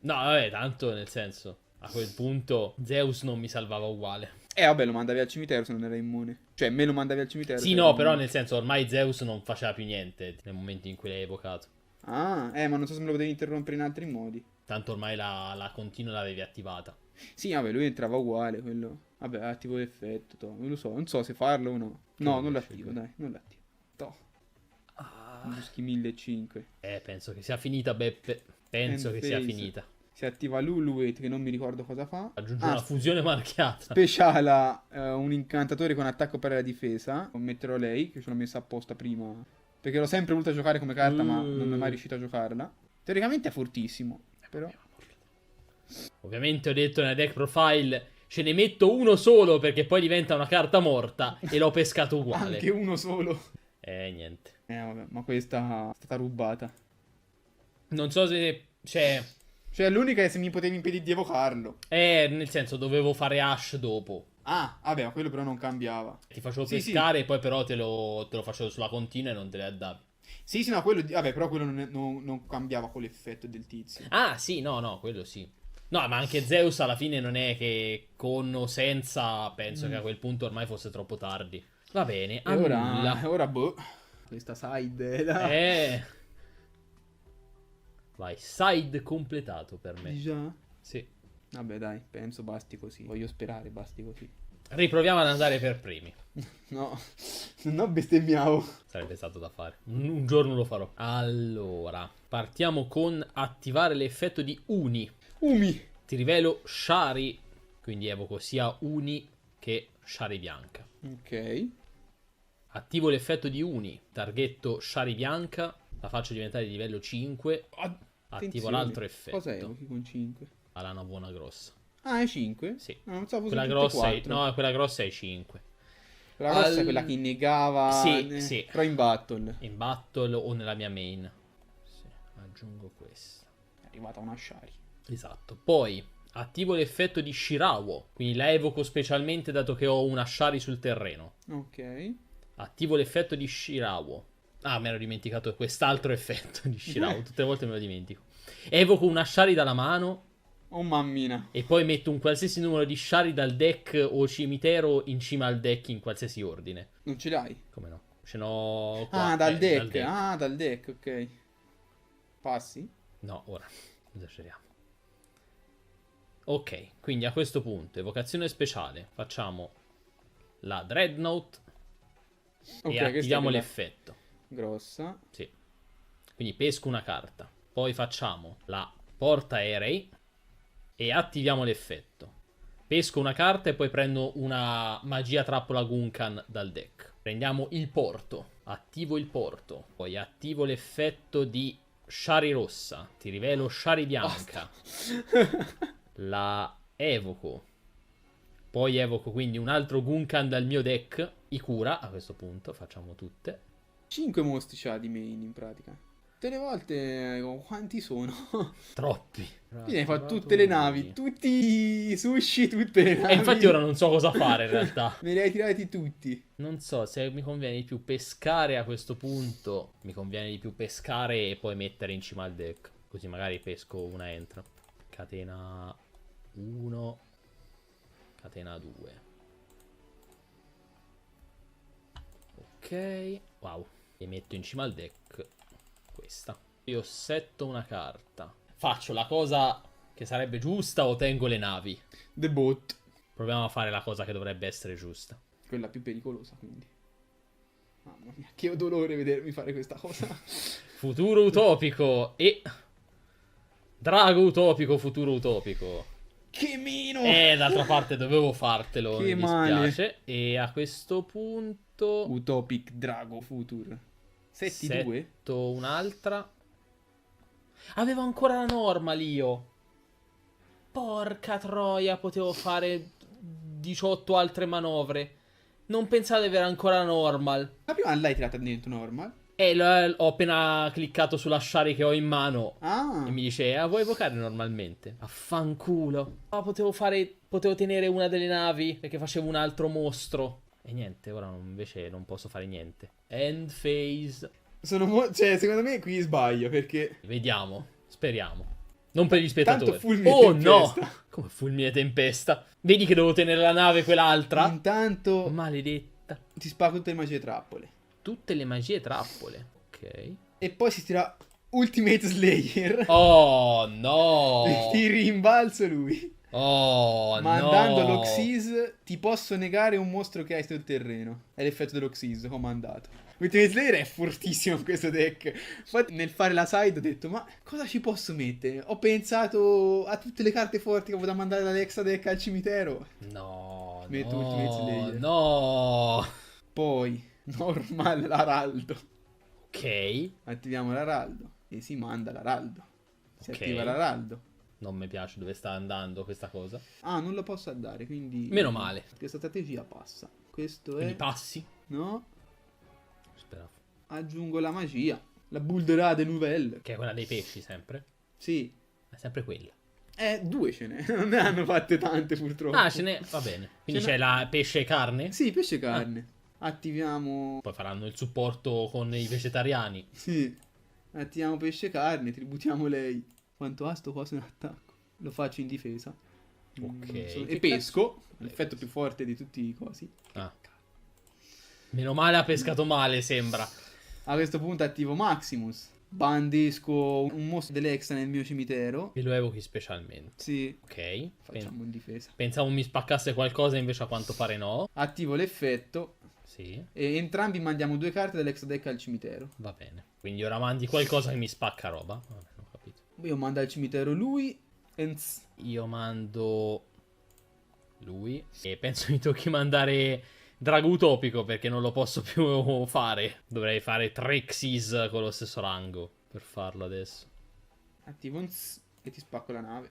No, vabbè, tanto nel senso, a quel punto Zeus non mi salvava uguale. Vabbè, lo mandavi al cimitero se non era immune. Cioè, me lo mandavi al cimitero. Sì, se no, era però immune. nel senso, ormai Zeus non faceva più niente nel momento in cui l'hai evocato. Ah, ma non so se me lo potevi interrompere in altri modi. Tanto ormai la continua l'avevi attivata. Sì, vabbè, lui entrava uguale, quello. Vabbè, attivo l'effetto, non lo so, non so se farlo o no. No, non l'attivo, dai, non l'attivo. Toh. Buschi 1500. Penso che sia finita, Beppe. Penso End che sia phase. finita. Si attiva Luluet, che non mi ricordo cosa fa. Aggiunge una fusione marchiata. Speciala un incantatore con attacco per la difesa. Metterò lei, che ce l'ho messa apposta prima. Perché l'ho sempre voluta giocare come carta, ma non è mai riuscito a giocarla. Teoricamente è fortissimo, però... Ovviamente ho detto nella deck profile, ce ne metto uno solo perché poi diventa una carta morta e l'ho pescato uguale. Anche uno solo. Niente. Vabbè, ma questa è stata rubata. Non so se... Cioè, l'unica è se mi potevi impedire di evocarlo. nel senso, dovevo fare Ash dopo. Ah, vabbè, ma quello però non cambiava. Ti facevo Sì, pescare e poi però te lo facevo sulla continua e non te le davi. Sì, sì, no, quello... Vabbè, però quello non cambiava con l'effetto del tizio. Ah, sì, no, quello sì. No, ma anche Zeus alla fine non è che con o senza, penso che a quel punto ormai fosse troppo tardi. Va bene, E annulla. ora boh. Questa side... da- Eh... Vai, side completato per me. Già? Sì. Vabbè, dai, penso basti così. Voglio sperare, basti così. Riproviamo ad andare per primi. No, no bestemmiavo. Sarebbe stato da fare. Un giorno lo farò. Allora, partiamo con attivare l'effetto di Uni. Umi. Ti rivelo Shari, quindi evoco sia Uni che Shari bianca. Ok. Attivo l'effetto di Uni, targhetto Shari bianca, la faccio diventare di livello 5. Attivo Attenzione. l'altro effetto. Cosa evochi con 5? La lana buona grossa. Ah, è 5? Sì. No, non so, fosse Quella tutte grossa è... 4. No, quella grossa è 5. Quella grossa è quella che negava... Sì, sì. Però in battle. In battle o nella mia main. Sì, aggiungo questa. È arrivata una Shari. Esatto. Poi attivo l'effetto di Shirawo, quindi la evoco specialmente dato che ho una Shari sul terreno. Ok. Attivo l'effetto di Shirawo. Ah, mi ero dimenticato quest'altro effetto di Shirawo, tutte le volte me lo dimentico. Evoco una Shari dalla mano Oh mammina. e poi metto un qualsiasi numero di Shari dal deck o cimitero in cima al deck in qualsiasi ordine. Non ce l'hai? Come no? Ce n'ho qua. Ah, dal deck. Ah, dal deck, ok. Passi? No, ora. Esageriamo. Ok, quindi a questo punto, evocazione speciale, facciamo la Dreadnought Ok, e questa è attiviamo quella l'effetto. grossa. Sì. Quindi pesco una carta. Poi facciamo la porta aerei e attiviamo l'effetto. Pesco una carta e poi prendo una magia trappola Gunkan dal deck. Prendiamo il porto. Attivo il porto. Poi attivo l'effetto di Shari rossa. Ti rivelo Shari bianca. La evoco. Poi evoco quindi un altro Gunkan dal mio deck. Ikura, a questo punto, facciamo tutte. 5 mostri c'ha di main in pratica. Tutte le volte quanti sono? Troppi. Quindi hai fatto tutte le navi, tutti i sushi, tutte le navi. E infatti ora non so cosa fare in realtà. Me li hai tirati tutti. Non so se mi conviene di più pescare a questo punto. Mi conviene di più pescare e poi mettere in cima al deck. Così magari pesco una entra. Catena 1. Catena 2. Ok. Wow. E metto in cima al deck questa. Io setto una carta. Faccio la cosa che sarebbe giusta o tengo le navi? The Boat. Proviamo a fare la cosa che dovrebbe essere giusta. Quella più pericolosa, quindi. Mamma mia, che dolore vedermi fare questa cosa. Futuro utopico e... Drago utopico, futuro utopico. Che meno! D'altra parte dovevo fartelo, Che mi dispiace. E a questo punto... Utopic Drago Future. Setti 2? Setto un'altra. Avevo ancora la normal io. Porca troia, potevo fare 18 altre manovre. Non pensate di avere ancora la normal. La prima l'hai tirata dentro normal? Ho appena cliccato sulla Shari che ho in mano. Ah. E mi dice, vuoi evocare normalmente? Affanculo. Potevo tenere una delle navi perché facevo un altro mostro. E niente, ora invece non posso fare niente. End phase. Cioè, secondo me qui sbaglio perché... Vediamo, speriamo. Non per gli spettatori. Tanto fulmine Oh tempesta. no! Come fulmine tempesta? Vedi che devo tenere la nave quell'altra? Intanto Maledetta. ti spago tutte le magie trappole. Tutte le magie trappole. Ok. E poi si tira Ultimate Slayer. Oh no! Ti rimbalzo lui. Oh Mandando no! l'Oxys, ti posso negare un mostro che hai sul terreno. È l'effetto dell'Oxys, ho mandato. Ultimate Slayer è fortissimo in questo deck. Infatti nel fare la side ho detto, ma cosa ci posso mettere? Ho pensato a tutte le carte forti che avevo da mandare dall'Exa deck al cimitero. No, Metto Ultimate Slayer. no. Poi, normal l'Araldo. Ok. Attiviamo l'Araldo e si manda l'Araldo. Si Ok. attiva l'Araldo. Non mi piace dove sta andando questa cosa. Ah, non lo posso andare, quindi... Meno male. Questa strategia passa. Questo Quindi è... passi. No? Speravo. Aggiungo la magia. La Bulderà de Nouvelle. Che è quella dei pesci sempre. Sì. È sempre quella. Due ce n'è. Non ne hanno fatte tante purtroppo. Ah, ce n'è. Va bene. Quindi Ce n'è- c'è la pesce e carne? Sì, pesce e carne. Attiviamo... Poi faranno il supporto con i vegetariani. Sì. Attiviamo pesce carne, tributiamo lei. Quanto ha sto coso in attacco? Lo faccio in difesa. Ok. E Che pesco. cazzo? L'effetto più forte di tutti i cosi. Ah. Meno male ha pescato male, sembra. A questo punto attivo Maximus. Bandisco un mostro dell'Exa nel mio cimitero. E lo evochi specialmente. Sì. Ok. Facciamo in difesa. Pensavo mi spaccasse qualcosa, invece a quanto pare no. Attivo l'effetto. Sì, E entrambi mandiamo 2 carte dell'Exa deck al cimitero. va bene. Quindi ora mandi qualcosa che mi spacca roba. Vabbè, ho capito. Io mando al cimitero lui. Io mando lui. E penso mi tocchi mandare Drago Utopico, perché non lo posso più fare. Dovrei fare 3 Xyz con lo stesso rango per farlo adesso. Attivo e ti spacco la nave.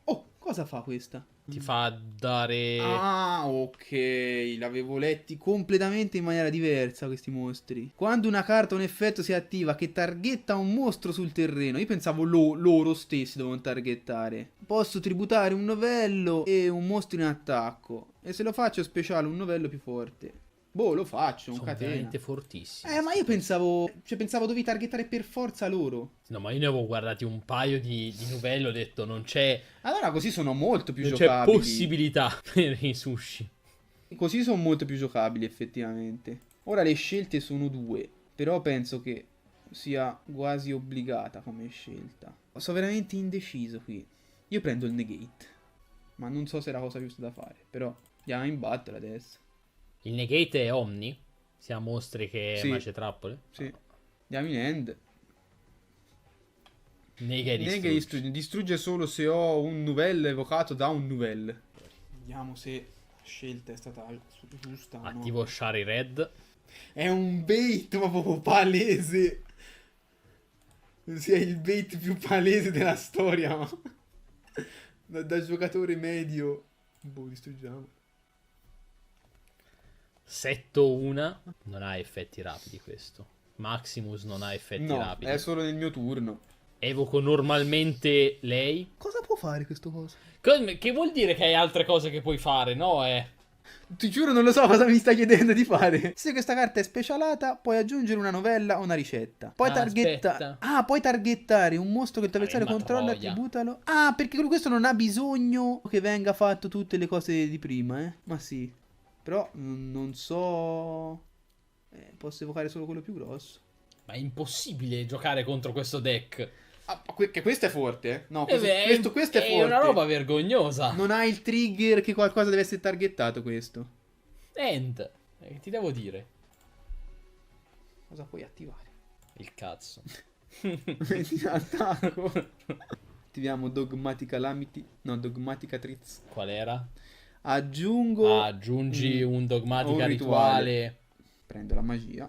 Oh, cosa fa questa? Ti fa dare... Ah, ok. L'avevo letti completamente in maniera diversa questi mostri. Quando una carta o un effetto si attiva che targetta un mostro sul terreno, io pensavo loro stessi dovevano targettare. Posso tributare un novello e un mostro in attacco. E se lo faccio speciale, un novello più forte. Boh, lo faccio, un Sono catena. veramente fortissimi. Ma io pensavo... Cioè, pensavo dovevi targettare per forza loro. No, ma io ne avevo guardati un paio di novelli, ho detto non c'è Allora così sono molto più non c'è giocabili. possibilità per i sushi. Così sono molto più giocabili effettivamente. Ora le scelte sono 2, però penso che sia quasi obbligata come scelta. Sono veramente indeciso qui. Io prendo il negate, ma non so se è la cosa giusta da fare, però andiamo in battle adesso. Il negate è Omni? Sia mostri che Sì. mace trappole? Sì. Andiamo in end. Nega e Nega distruggi. distrugge solo se ho un novello evocato da un novello. Vediamo se la scelta è stata giusta o no. Attivo Shari Red. È un bait ma proprio palese. Sì, è il bait più palese della storia. Ma... da giocatore medio. Boh, distruggiamo. Setto una. Non ha effetti rapidi questo. Maximus non ha effetti No, rapidi. è solo nel mio turno. Evoco normalmente lei. Cosa può fare questo coso? Che vuol dire che hai altre cose che puoi fare, no? Ti giuro non lo so cosa mi stai chiedendo di fare. Se questa carta è specialata, puoi aggiungere una novella o una ricetta. Puoi aspetta. puoi targettare un mostro che il tuo avversario Ma controlla, troia. tributalo. Ah, perché questo non ha bisogno che venga fatto tutte le cose di prima, eh? Ma sì. Però non so... posso evocare solo quello più grosso. Ma è impossibile giocare contro questo deck. Ah, che questo è forte, eh? No, Beh, questo è forte. È una roba vergognosa. Non ha il trigger che qualcosa deve essere targettato questo. End. Che ti devo dire? Cosa puoi attivare? Il cazzo. Attacco. Attiviamo Dogmatic Calamity. No, Dogmatica Triz. Qual era? Aggiungo... Aggiungi un un dogmatica rituale. rituale. Prendo la magia.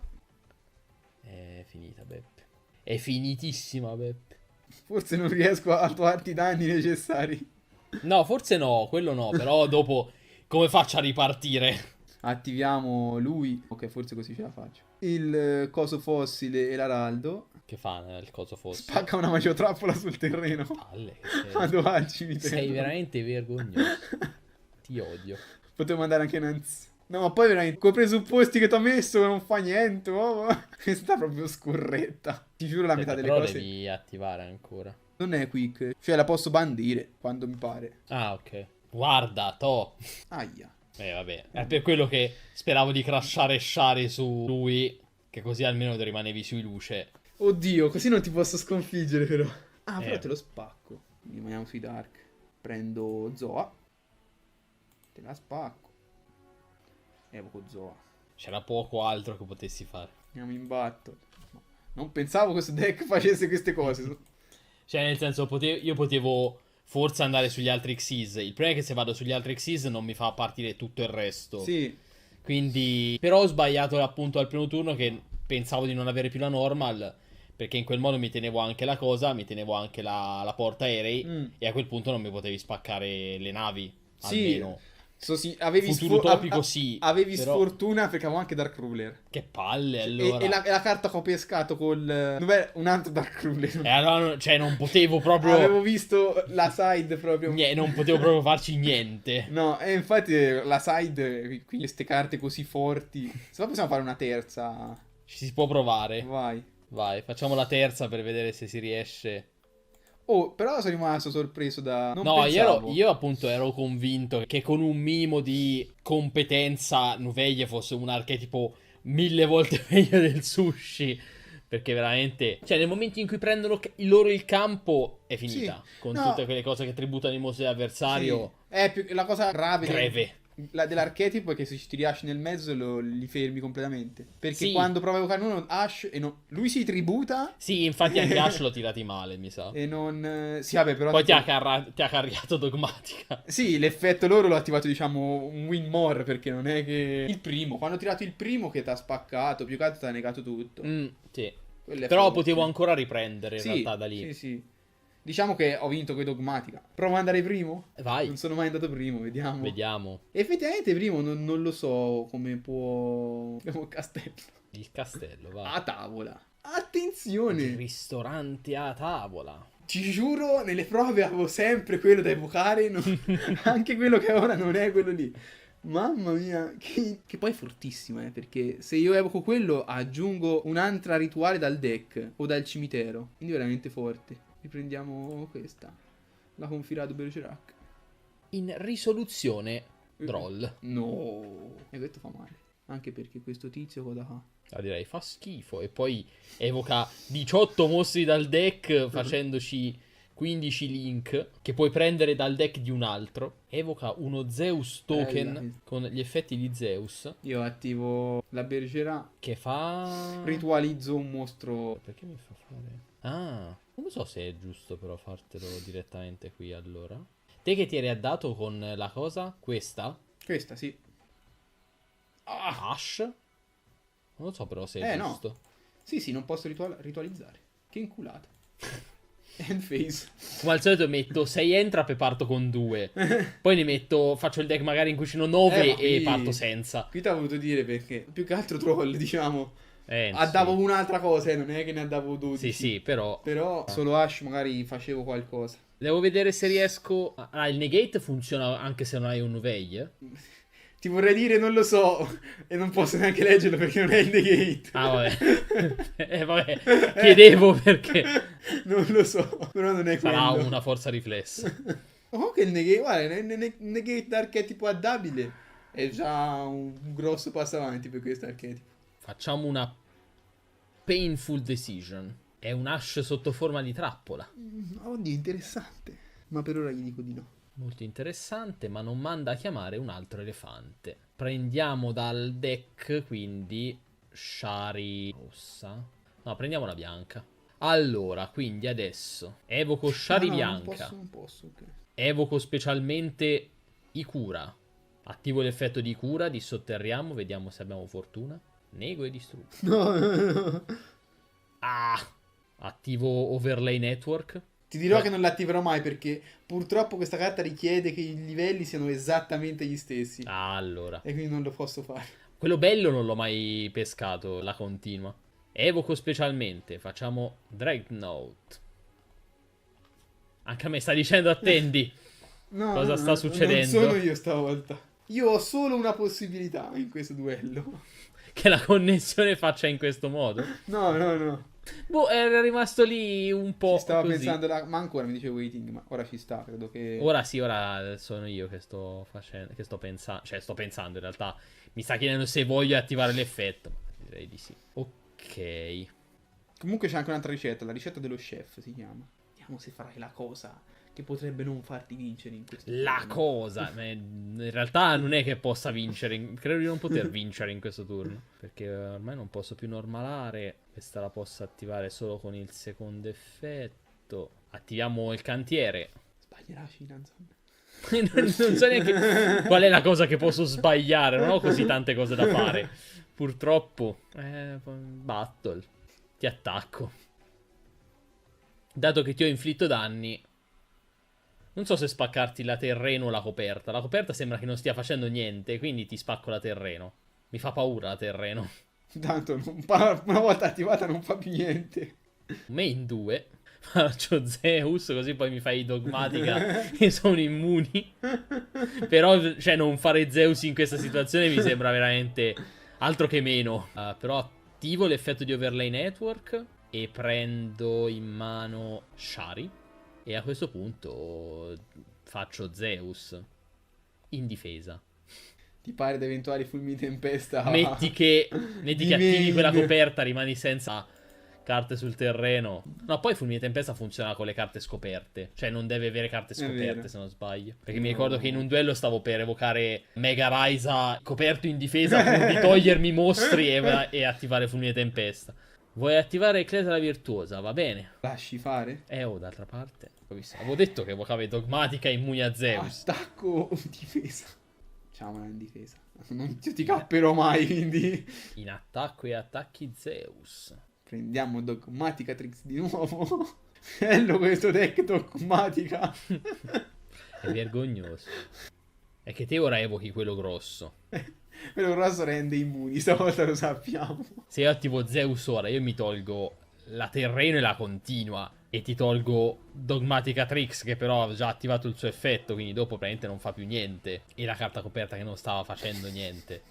È finita, Beppe. È finitissima, Beppe. Forse non riesco a farti i danni necessari. No, forse no, quello no. Però dopo come faccio a ripartire? Attiviamo lui. Ok, forse così ce la faccio. Il coso fossile e l'araldo. Che fa il coso fosse? Spacca una magiotrappola sul terreno. Palle, Quando va al cimitero. sei veramente vergognoso. Ti odio. Potevo mandare anche Nanz. No, ma poi veramente, con i presupposti che ti ho messo non fa niente. Oh, questa è proprio scorretta. Ti giuro la metà Aspetta, delle però cose. devi attivare ancora. Non è quick. Cioè la posso bandire quando mi pare. Ah, ok. Guarda, to. Aia. Vabbè. È per quello che speravo di crashare Shari su lui. Che così almeno ti rimanevi sui luce. Oddio, così non ti posso sconfiggere però. Ah, però Eh. te lo spacco. Rimaniamo sui dark. Prendo Zoa. Te la spacco. Evoco Zoa. C'era poco altro che potessi fare. Andiamo in battle. No, non pensavo questo deck facesse queste cose. Cioè, nel senso, io potevo forse andare sugli altri Xyz. Il problema è che se vado sugli altri Xyz non mi fa partire tutto il resto. Sì. Quindi... Però ho sbagliato appunto al primo turno che pensavo di non avere più la normal. Perché in quel modo mi tenevo anche la cosa, mi tenevo anche la porta aerei. E a quel punto non mi potevi spaccare le navi. Sì. Almeno. Sì, avevi Futuro utopico sì. Avevi però... sfortuna perché avevo anche Dark Ruler. Che palle, Cioè, allora. E la carta che ho pescato col... Dov'è? Un altro Dark Ruler. E allora, cioè, non potevo proprio... Avevo visto la side proprio... Non potevo proprio farci niente. No, e infatti la side, quindi queste carte così forti. Se no possiamo fare una terza. Ci si può provare. Vai. Vai, facciamo la terza per vedere se si riesce. Oh, però sono rimasto sorpreso da... Non No, pensavo. io appunto ero convinto che con un minimo di competenza Nuveglie fosse un archetipo 1000 volte meglio del sushi. Perché veramente... Cioè, nel momento in cui prendono loro il campo, è finita. Sì. Con No. tutte quelle cose che tributano i mostri dell'avversario. Sì. È più... La cosa grave Greve. dell'archetipo è che se ti rilasci nel mezzo li fermi completamente. Perché Sì. quando prova a evocare uno Ash e lui si tributa Sì, infatti anche Ash l'ho tirati male, mi sa. e non... Sì, vabbè, però... Poi tipo- ti ha carriato Dogmatica. Sì, l'effetto loro l'ho attivato, diciamo, un win more, perché non è che... Il primo, quando ho tirato il primo che ti ha spaccato, più che altro ti ha negato tutto. Sì. Quello è Però forte. potevo ancora riprendere in Sì, realtà da lì. sì, sì. Diciamo che ho vinto con Dogmatica. Provo ad andare primo? Vai, Non sono mai andato primo, vediamo. vediamo. Effettivamente primo non lo so come può... Abbiamo il castello. Il castello, vai. A tavola. Il Attenzione! ristorante a tavola. Ci giuro, nelle prove avevo sempre quello da evocare, anche quello che ora non è quello lì. Mamma mia, che poi è fortissimo, perché se io evoco quello aggiungo un'altra rituale dal deck o dal cimitero, quindi veramente forte. Riprendiamo questa, la Confirado Bergerac. In risoluzione, Droll. No, e questo fa male, anche perché questo tizio cosa fa? La direi fa schifo. E poi evoca 18 mostri dal deck facendoci 15 link che puoi prendere dal deck di un altro. Evoca uno Zeus token Bella. con gli effetti di Zeus Io attivo la Bergerac, che fa... ritualizzo un mostro. Perché mi fa fare... Ah, non lo so se è giusto però fartelo direttamente qui allora. Te che ti eri addato con la cosa? Questa? Questa sì. Ash? Non lo so però se è No. giusto. Sì, non posso ritualizzare. Che inculata. End phase. Come al solito metto 6 entrap e parto con 2. Poi ne metto, faccio il deck magari in cui ci sono 9 ma e qui- parto senza. Qui ti ho voluto dire perché più che altro troll, diciamo. Sì. Addavo un'altra cosa, non è che ne addavo Sì, 12. sì, però... Però solo Ash magari facevo qualcosa. Devo vedere se riesco... Ah, il negate funziona anche se non hai un Nuveille? Ti vorrei dire non lo so e non posso neanche leggerlo perché non è il negate. Ah, vabbè. Vabbè, chiedevo perché... Non lo so, però non è Sarà quello. una forza riflessa. Oh, che il negate, guarda, negate d'archetipo addabile è già un grosso passo avanti per questo archetipo. Facciamo una painful decision. È un Ash sotto forma di trappola. Oddio, interessante. Ma per ora gli dico di no. Molto interessante, ma non manda a chiamare un altro elefante. Prendiamo dal deck, quindi, Shari rossa. No, prendiamo la bianca. Allora, quindi adesso evoco Shari no, bianca. Non posso, ok. Evoco specialmente Ikura. Attivo l'effetto di Ikura, dissotterriamo, vediamo se abbiamo fortuna. Nego e distruggo. No. Ah! Attivo Overlay Network. Ti dirò Beh. che non l'attiverò mai perché purtroppo questa carta richiede che i livelli siano esattamente gli stessi. Ah, allora. E quindi non lo posso fare. Quello bello non l'ho mai pescato, la continua. Evoco specialmente, facciamo Dreadnought. Anche a me sta dicendo attendi. No, Cosa sta succedendo? Non sono io stavolta. Io ho solo una possibilità in questo duello. Che la connessione faccia in questo modo. No. Boh, era rimasto lì un po' Ci stavo così. pensando, ma ancora mi dice waiting, ma ora ci sta, credo che... Ora sì, ora sono io che sto facendo, che sto pensando, cioè sto pensando in realtà, mi sta chiedendo se voglio attivare l'effetto, direi di sì. Ok, Comunque c'è anche un'altra ricetta, la ricetta dello chef si chiama. Vediamo se farai la cosa che potrebbe non farti vincere in questo la turno. cosa, ma in realtà non è che possa vincere, credo di non poter vincere in questo turno, perché ormai non posso più normalare, questa la posso attivare solo con il secondo effetto. Attiviamo il cantiere. Sbaglierà Shinazon. Non so neanche qual è la cosa che posso sbagliare. Non ho così tante cose da fare. Purtroppo. Battle. Ti attacco. Dato che ti ho inflitto danni, Non so se spaccarti la terreno o la coperta. La coperta sembra che non stia facendo niente, quindi ti spacco la terreno. Mi fa paura la terreno. Tanto una volta attivata non fa più niente. Main 2. Faccio Zeus, così poi mi fai dogmatica e sono immuni. Però, cioè, non fare Zeus in questa situazione mi sembra veramente altro che meno. Però attivo l'effetto di overlay network e prendo in mano Shari. E a questo punto faccio Zeus in difesa. Ti pare da eventuali fulmini tempesta? Metti che attivi quella coperta, rimani senza carte sul terreno. No, poi fulmine tempesta funziona con le carte scoperte. Cioè non deve avere carte scoperte, se non sbaglio. Perché mi ricordo che in un duello stavo per evocare Mega Raisa coperto in difesa pur di togliermi mostri e attivare fulmine tempesta. Vuoi attivare Ecclesia la Virtuosa, va bene. Lasci fare? D'altra parte. Avevo detto che evocava dogmatica immune a Zeus. Attacco o difesa? Facciamola in difesa. Non ti capperò mai, quindi... In attacco e attacchi Zeus. Prendiamo Dogmatica Trix di nuovo. Bello questo deck Dogmatica. È vergognoso. È che te ora evochi quello grosso. Quello grosso rende immuni, stavolta lo sappiamo. Se io attivo Zeus ora, io mi tolgo la terreno e la continua. E ti tolgo Dogmatica Trix, che però ha già attivato il suo effetto, quindi dopo praticamente non fa più niente. E la carta coperta che non stava facendo niente.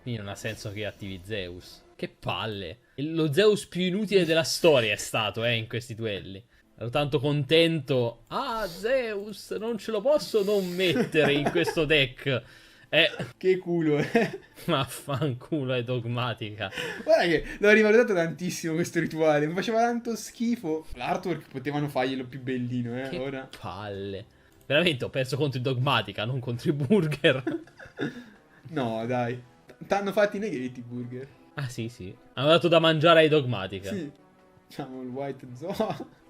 Quindi non ha senso che attivi Zeus. Che palle. Lo Zeus più inutile della storia è stato, in questi duelli. Ero tanto contento. Ah, Zeus, non ce lo posso non mettere in questo deck. Che culo, Vaffanculo, è dogmatica. Guarda che l'ho rivalutato tantissimo questo rituale. Mi faceva tanto schifo. L'artwork potevano farglielo più bellino, Che ora. palle. Veramente ho perso contro il dogmatica, non contro i burger. No, dai. T'hanno fatti i neghetti, burger. Ah, sì, sì. Hanno dato da mangiare ai dogmatica. Sì. Facciamo il White Zoa.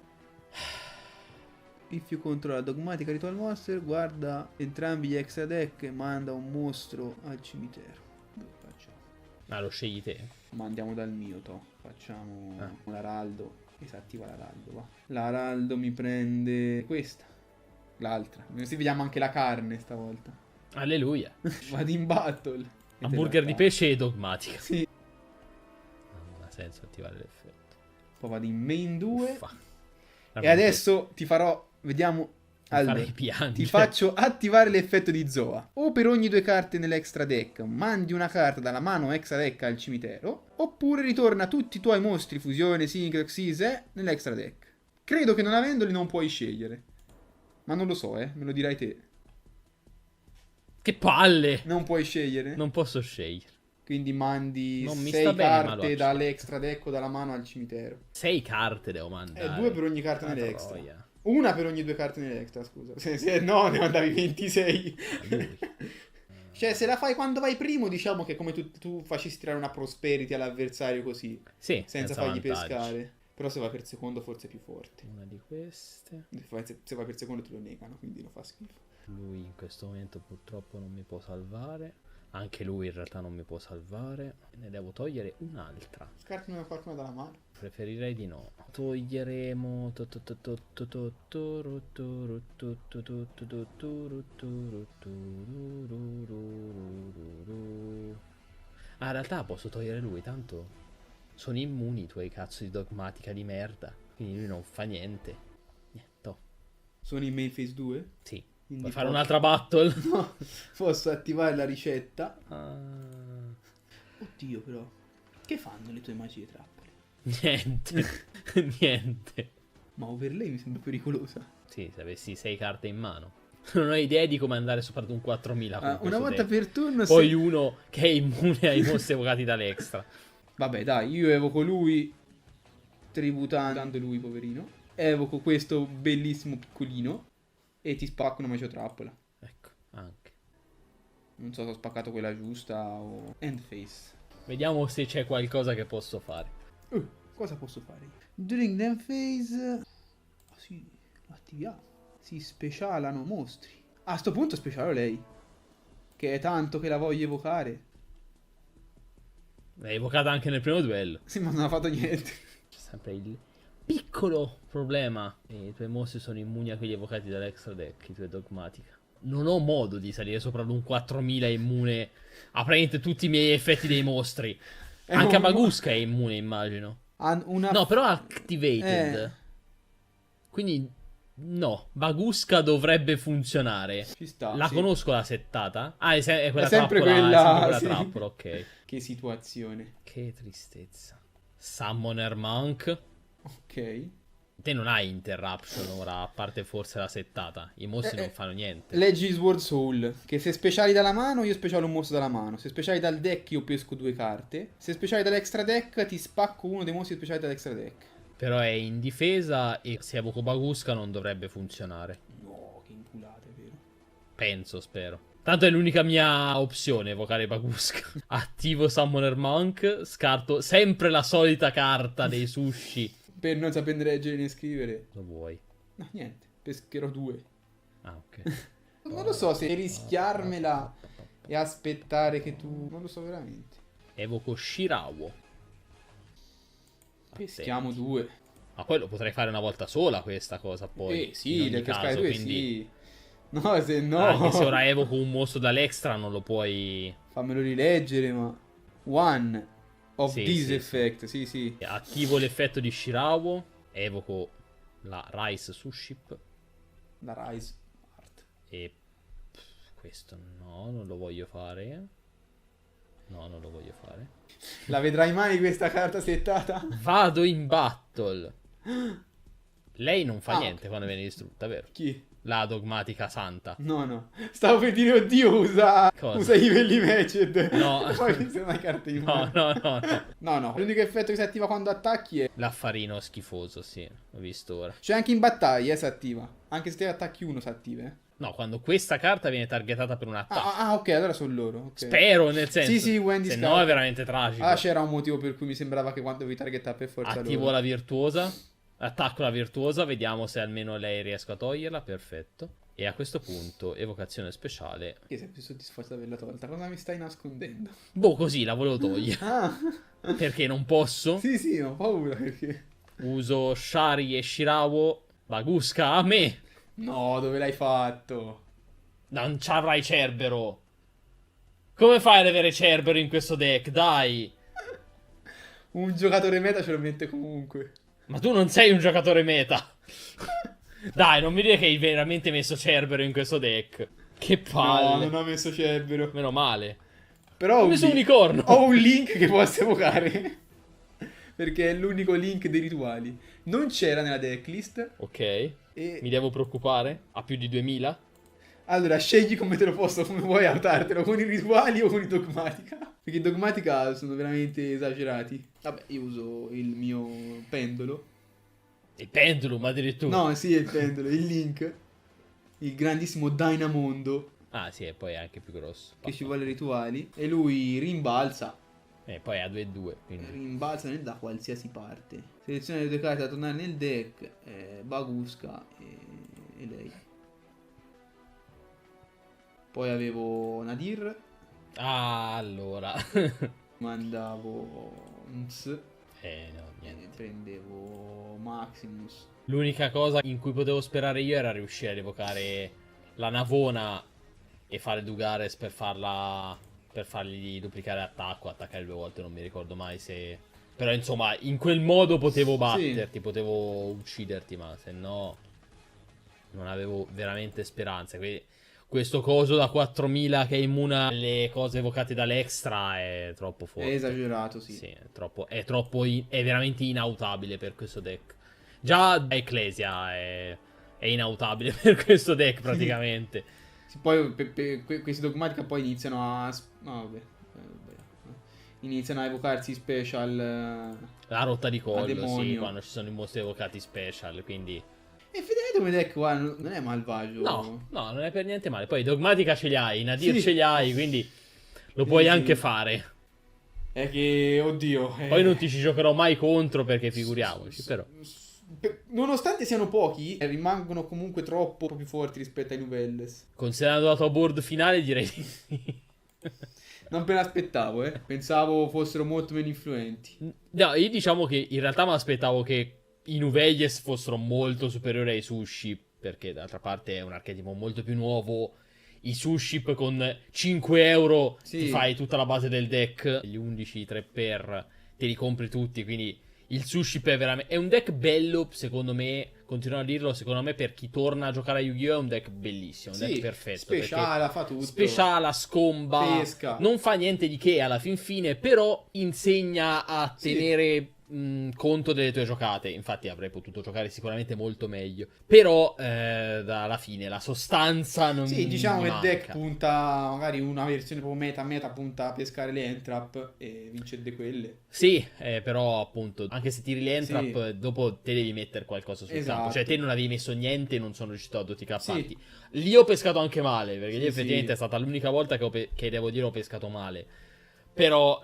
If you controlla Dogmatica Ritual Monster, guarda entrambi gli extra deck e manda un mostro al cimitero. Dove facciamo? Ah, lo scegli te. Ma andiamo dal mio, Facciamo l'Araldo. Disattiva l'Araldo, va. L'Araldo mi prende questa. L'altra. Così vediamo anche la carne stavolta. Alleluia. Vado in battle. Hamburger di pesce e dogmatica. Sì. Non ha senso attivare l'effetto. Poi vado in main 2. Uffa. E adesso ti farò... Vediamo. Allora, ti faccio attivare l'effetto di Zoa. O per ogni 2 carte nell'extra deck mandi una carta dalla mano extra deck al cimitero, oppure ritorna tutti i tuoi mostri fusione, synchro, xyz nell'extra deck. Credo che non avendoli non puoi scegliere. Ma non lo so, me lo dirai te. Che palle! Non puoi scegliere? Non posso scegliere. Quindi mandi Non mi 6 sta bene, ma lo carte accetto. dall'extra deck o dalla mano al cimitero. 6 carte devo mandare. 2 per ogni carta Ah, nell'extra. troia. Una per ogni 2 carte nell'extra, scusa. Se no, ne mandavi 26. Cioè, se la fai quando vai primo, diciamo che è come tu facessi tirare una prosperity all'avversario così. Sì, Senza fargli vantaggi. pescare. Però se va per secondo forse è più forte. Una di queste. Se va per secondo te lo negano, quindi non fa schifo. Lui in questo momento purtroppo non mi può salvare. Anche lui in realtà non mi può salvare. Ne devo togliere un'altra. Scartami qualcuna dalla mano. Preferirei di no. Toglieremo. Ah, in realtà posso togliere lui, tanto sono immuni i tuoi cazzo di dogmatica di merda. Quindi lui non fa niente. Niente. Sono in main phase 2? Sì. Quindi Vuoi fare un'altra battle? No, posso attivare la ricetta. Ah. Oddio, però. Che fanno le tue magie trappole? Niente. Niente. Ma overlay mi sembra pericolosa. Sì, se avessi 6 carte in mano. Non ho idea di come andare sopra ad un 4000 con Una questo volta deck. per turno. Poi uno che è immune ai mostri evocati dall'extra. Vabbè, dai, io evoco lui. Tributando lui, poverino. Evoco questo bellissimo piccolino. E ti spacco una magia trappola. Ecco, anche. Non so se ho spaccato quella giusta o... End phase. Vediamo se c'è qualcosa che posso fare. Cosa posso fare? During the end phase... Ah sì, lo attiviamo. Si specialano mostri. A sto punto specialo lei. Che è tanto che la voglio evocare. L'hai evocata anche nel primo duello. Sì, ma non ha fatto niente. C'è sempre il piccolo problema. I tuoi mostri sono immuni a quelli evocati dall'extra deck, i tuoi Dogmatica. Non ho modo di salire sopra ad un 4000 immune a praticamente tutti i miei effetti dei mostri. Anche a Baguska è immune, immagino. No, però activated. Quindi no, Baguska dovrebbe funzionare. Ci sta. La sì. conosco la settata. Ah, è quella È sempre trappola, quella, è sempre quella sì. trappola, ok. Che situazione. Che tristezza. Summoner Monk. Ok. Te non hai interruption ora, a parte forse la settata. I mostri non fanno niente. Leggi Sword Soul, che se speciali dalla mano io specialo un mostro dalla mano, se speciali dal deck io pesco 2 carte, se speciali dall'extra deck ti spacco uno dei mostri speciali dall'extra deck. Però è in difesa e se evoco Baguska non dovrebbe funzionare. No, che inculate, vero? Penso, spero. Tanto è l'unica mia opzione evocare Baguska. Attivo Summoner Monk, scarto sempre la solita carta dei sushi. Per non sapere leggere né scrivere. Lo vuoi? No, niente, pescherò 2. Ah, ok. Non lo so se rischiarmela e aspettare che tu... Non lo so veramente. Evoco Shirawo. Peschiamo 2. Ma poi lo potrei fare una volta sola questa cosa poi. Sì, in ogni del pescare caso, 2 quindi sì. No, se no... anche se ora evoco un mostro dall'extra non lo puoi... Fammelo rileggere, ma... One of Sì, this sì, effect, sì. Attivo l'effetto di Shirawo, evoco la Rice Suship La Rise Art. e questo no, non lo voglio fare. No, non lo voglio fare. La vedrai mai questa carta settata? Vado in battle. Lei non fa niente ok. quando viene distrutta, vero? Chi? La Dogmatica Santa. No. Stavo per dire, oddio, usa Cosa? i livelli matched. No. E poi mi sembra una carta in mano. No. No. L'unico effetto che si attiva quando attacchi è... L'affarino schifoso, sì, ho visto ora. Cioè anche in battaglia si attiva. Anche se te attacchi uno si attiva, eh. No, quando questa carta viene targetata per un attacco. Ok, allora sono loro. Okay. Spero, nel senso. Sì, Wendy se Scar. no è veramente tragico. C'era un motivo per cui mi sembrava che quando devi targettare per forza Attivo loro. la virtuosa. Attacco la virtuosa, vediamo se almeno lei riesco a toglierla. Perfetto. E a questo punto, evocazione speciale. Che sei più soddisfatto di averla tolta? Cosa mi stai nascondendo? Boh, così la volevo togliere. Ah, Perché non posso. sì, ho paura perché... Uso Shari e Shirawo. Baguska a me. No, dove l'hai fatto? Non ci avrai Cerbero. Come fai ad avere Cerbero in questo deck? Dai. Un giocatore meta ce lo mette comunque. Ma tu non sei un giocatore meta. Dai, non mi dire che hai veramente messo Cerbero in questo deck. Che palle. No, non ho messo Cerbero. Meno male. Però Ho messo un unicorno. ho un link che posso evocare. Perché è l'unico link dei rituali. Non c'era nella decklist. Ok. E Mi devo preoccupare? A più di 2000? allora scegli come te lo posso, come vuoi autartelo, con i rituali o con i dogmatica. Perché i dogmatica sono veramente esagerati. Vabbè, io uso il mio pendolo. Il pendulum addirittura. No, sì, è il pendolo, il link. Il grandissimo Dynamondo. Ah sì, e poi è anche più grosso. Che ci vuole rituali. E lui rimbalza. E poi ha 2-2. Quindi... Rimbalza da qualsiasi parte. Seleziona le 2 carte da tornare nel deck. Baguska e lei. Poi avevo Nadir. Ah, allora. Mandavo Ns. No, niente. Prendevo Maximus. L'unica cosa in cui potevo sperare io era riuscire ad evocare la Navona e fare Dugares per farla... per fargli duplicare attacco, attaccare 2 volte, non mi ricordo mai se... Però insomma, in quel modo potevo batterti, potevo ucciderti, ma se no... non avevo veramente speranze. Quindi questo coso da 4000 che è immune alle cose evocate dall'extra è troppo forte. È esagerato, sì. Sì, è troppo è veramente inautabile per questo deck. Già Ecclesia è inautabile per questo deck praticamente. Sì, poi questi dogmatica poi iniziano a... vabbè. Iniziano a evocarsi special... La rotta di collo, demonio. sì, quando ci sono i mostri evocati special, quindi... Effettivamente come deck qua non è malvagio. No, non è per niente male. Poi Dogmatica ce li hai, Nadir Sì. ce li hai, quindi lo puoi Sì. anche fare. È che, oddio... Poi non ti ci giocherò mai contro perché figuriamoci, però. Nonostante siano pochi, rimangono comunque troppo più forti rispetto ai Nuvelles. Considerando la tua board finale direi di sì. Non me l'aspettavo, Pensavo fossero molto meno influenti. No, io diciamo che in realtà mi aspettavo che i Nuvelles fossero molto superiori ai Sushi, perché d'altra parte è un archetipo molto più nuovo. I Suship con 5 euro Sì. ti fai tutta la base del deck, gli 11 3x te li compri tutti, quindi il Suship è veramente... È un deck bello, secondo me, continuo a dirlo, secondo me per chi torna a giocare a Yu-Gi-Oh! È un deck bellissimo, un Sì, deck perfetto. speciala, fa tutto. Speciala, scomba, Pesca. non fa niente di che alla fin fine, però insegna a Sì. tenere conto delle tue giocate. Infatti avrei potuto giocare sicuramente molto meglio, però alla fine la sostanza non Sì, diciamo mi che il deck manca. punta, magari una versione proprio meta punta a pescare le entrap e vincere quelle. Sì, però appunto, anche se tiri l'entrap, Sì. dopo te devi mettere qualcosa sul Esatto. campo. Cioè te non avevi messo niente e non sono riuscito a doticapparti. Sì. Lì ho pescato anche male, perché Sì, lì effettivamente sì. è stata l'unica volta che devo dire ho pescato male. Però,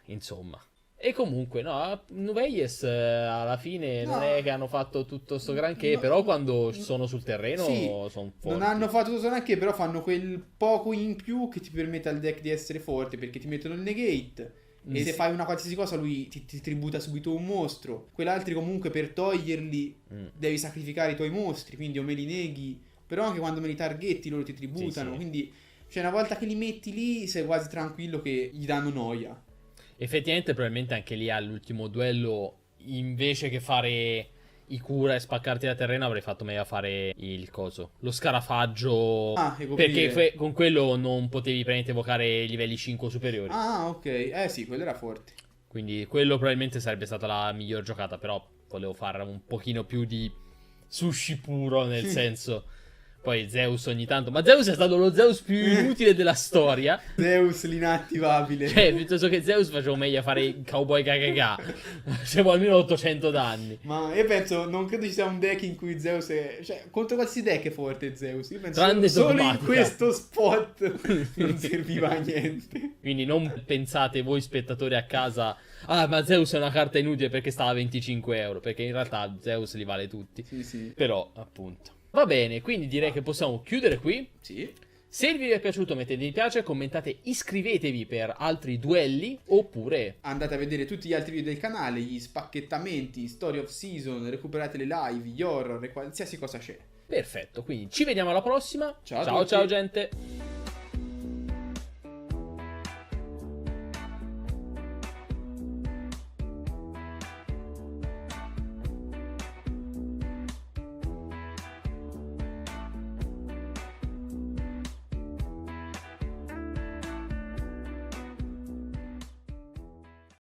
insomma. E comunque, no, Nuvelles alla fine non No. è che hanno fatto tutto sto granché, No, però no, quando no. sono sul terreno Sì, sono forti. non hanno fatto tutto neanche, però fanno quel poco in più che ti permette al deck di essere forte, perché ti mettono il negate e se Sì. fai una qualsiasi cosa lui ti tributa subito un mostro. Quell'altri comunque per toglierli devi sacrificare i tuoi mostri, quindi o me li neghi, però anche quando me li targetti loro ti tributano, Sì. quindi cioè una volta che li metti lì sei quasi tranquillo che gli danno noia. Effettivamente, probabilmente anche lì all'ultimo duello, invece che fare i cura e spaccarti da terreno, avrei fatto meglio a fare il coso, lo scarafaggio. Ah, e coprire. Perché con quello non potevi praticamente evocare livelli 5 superiori. Ah, ok, sì, quello era forte. Quindi quello probabilmente sarebbe stata la miglior giocata. Però volevo fare un pochino più di sushi puro, nel senso. Poi Zeus ogni tanto. Ma Zeus è stato lo Zeus più inutile della storia. Zeus l'inattivabile. Cioè, piuttosto che Zeus facevo meglio a fare i cowboy gaga. Facevo almeno 800 danni. Ma io penso, non credo ci sia un deck in cui Zeus è... Cioè, contro qualsiasi deck è forte Zeus. Io penso Tranne solo in Dogmatica. questo spot non serviva a niente. Quindi non pensate voi spettatori a casa, ah, ma Zeus è una carta inutile perché stava a 25 euro. Perché in realtà Zeus li vale tutti. Sì, sì. Però, appunto. Va bene, quindi direi che possiamo chiudere qui. Sì. Se il video è piaciuto mettete mi piace, commentate, iscrivetevi per altri duelli, oppure... Andate a vedere tutti gli altri video del canale, gli spacchettamenti, story of season, recuperate le live, gli horror e qualsiasi cosa c'è. Perfetto, quindi ci vediamo alla prossima. Ciao a Ciao tutti. ciao gente.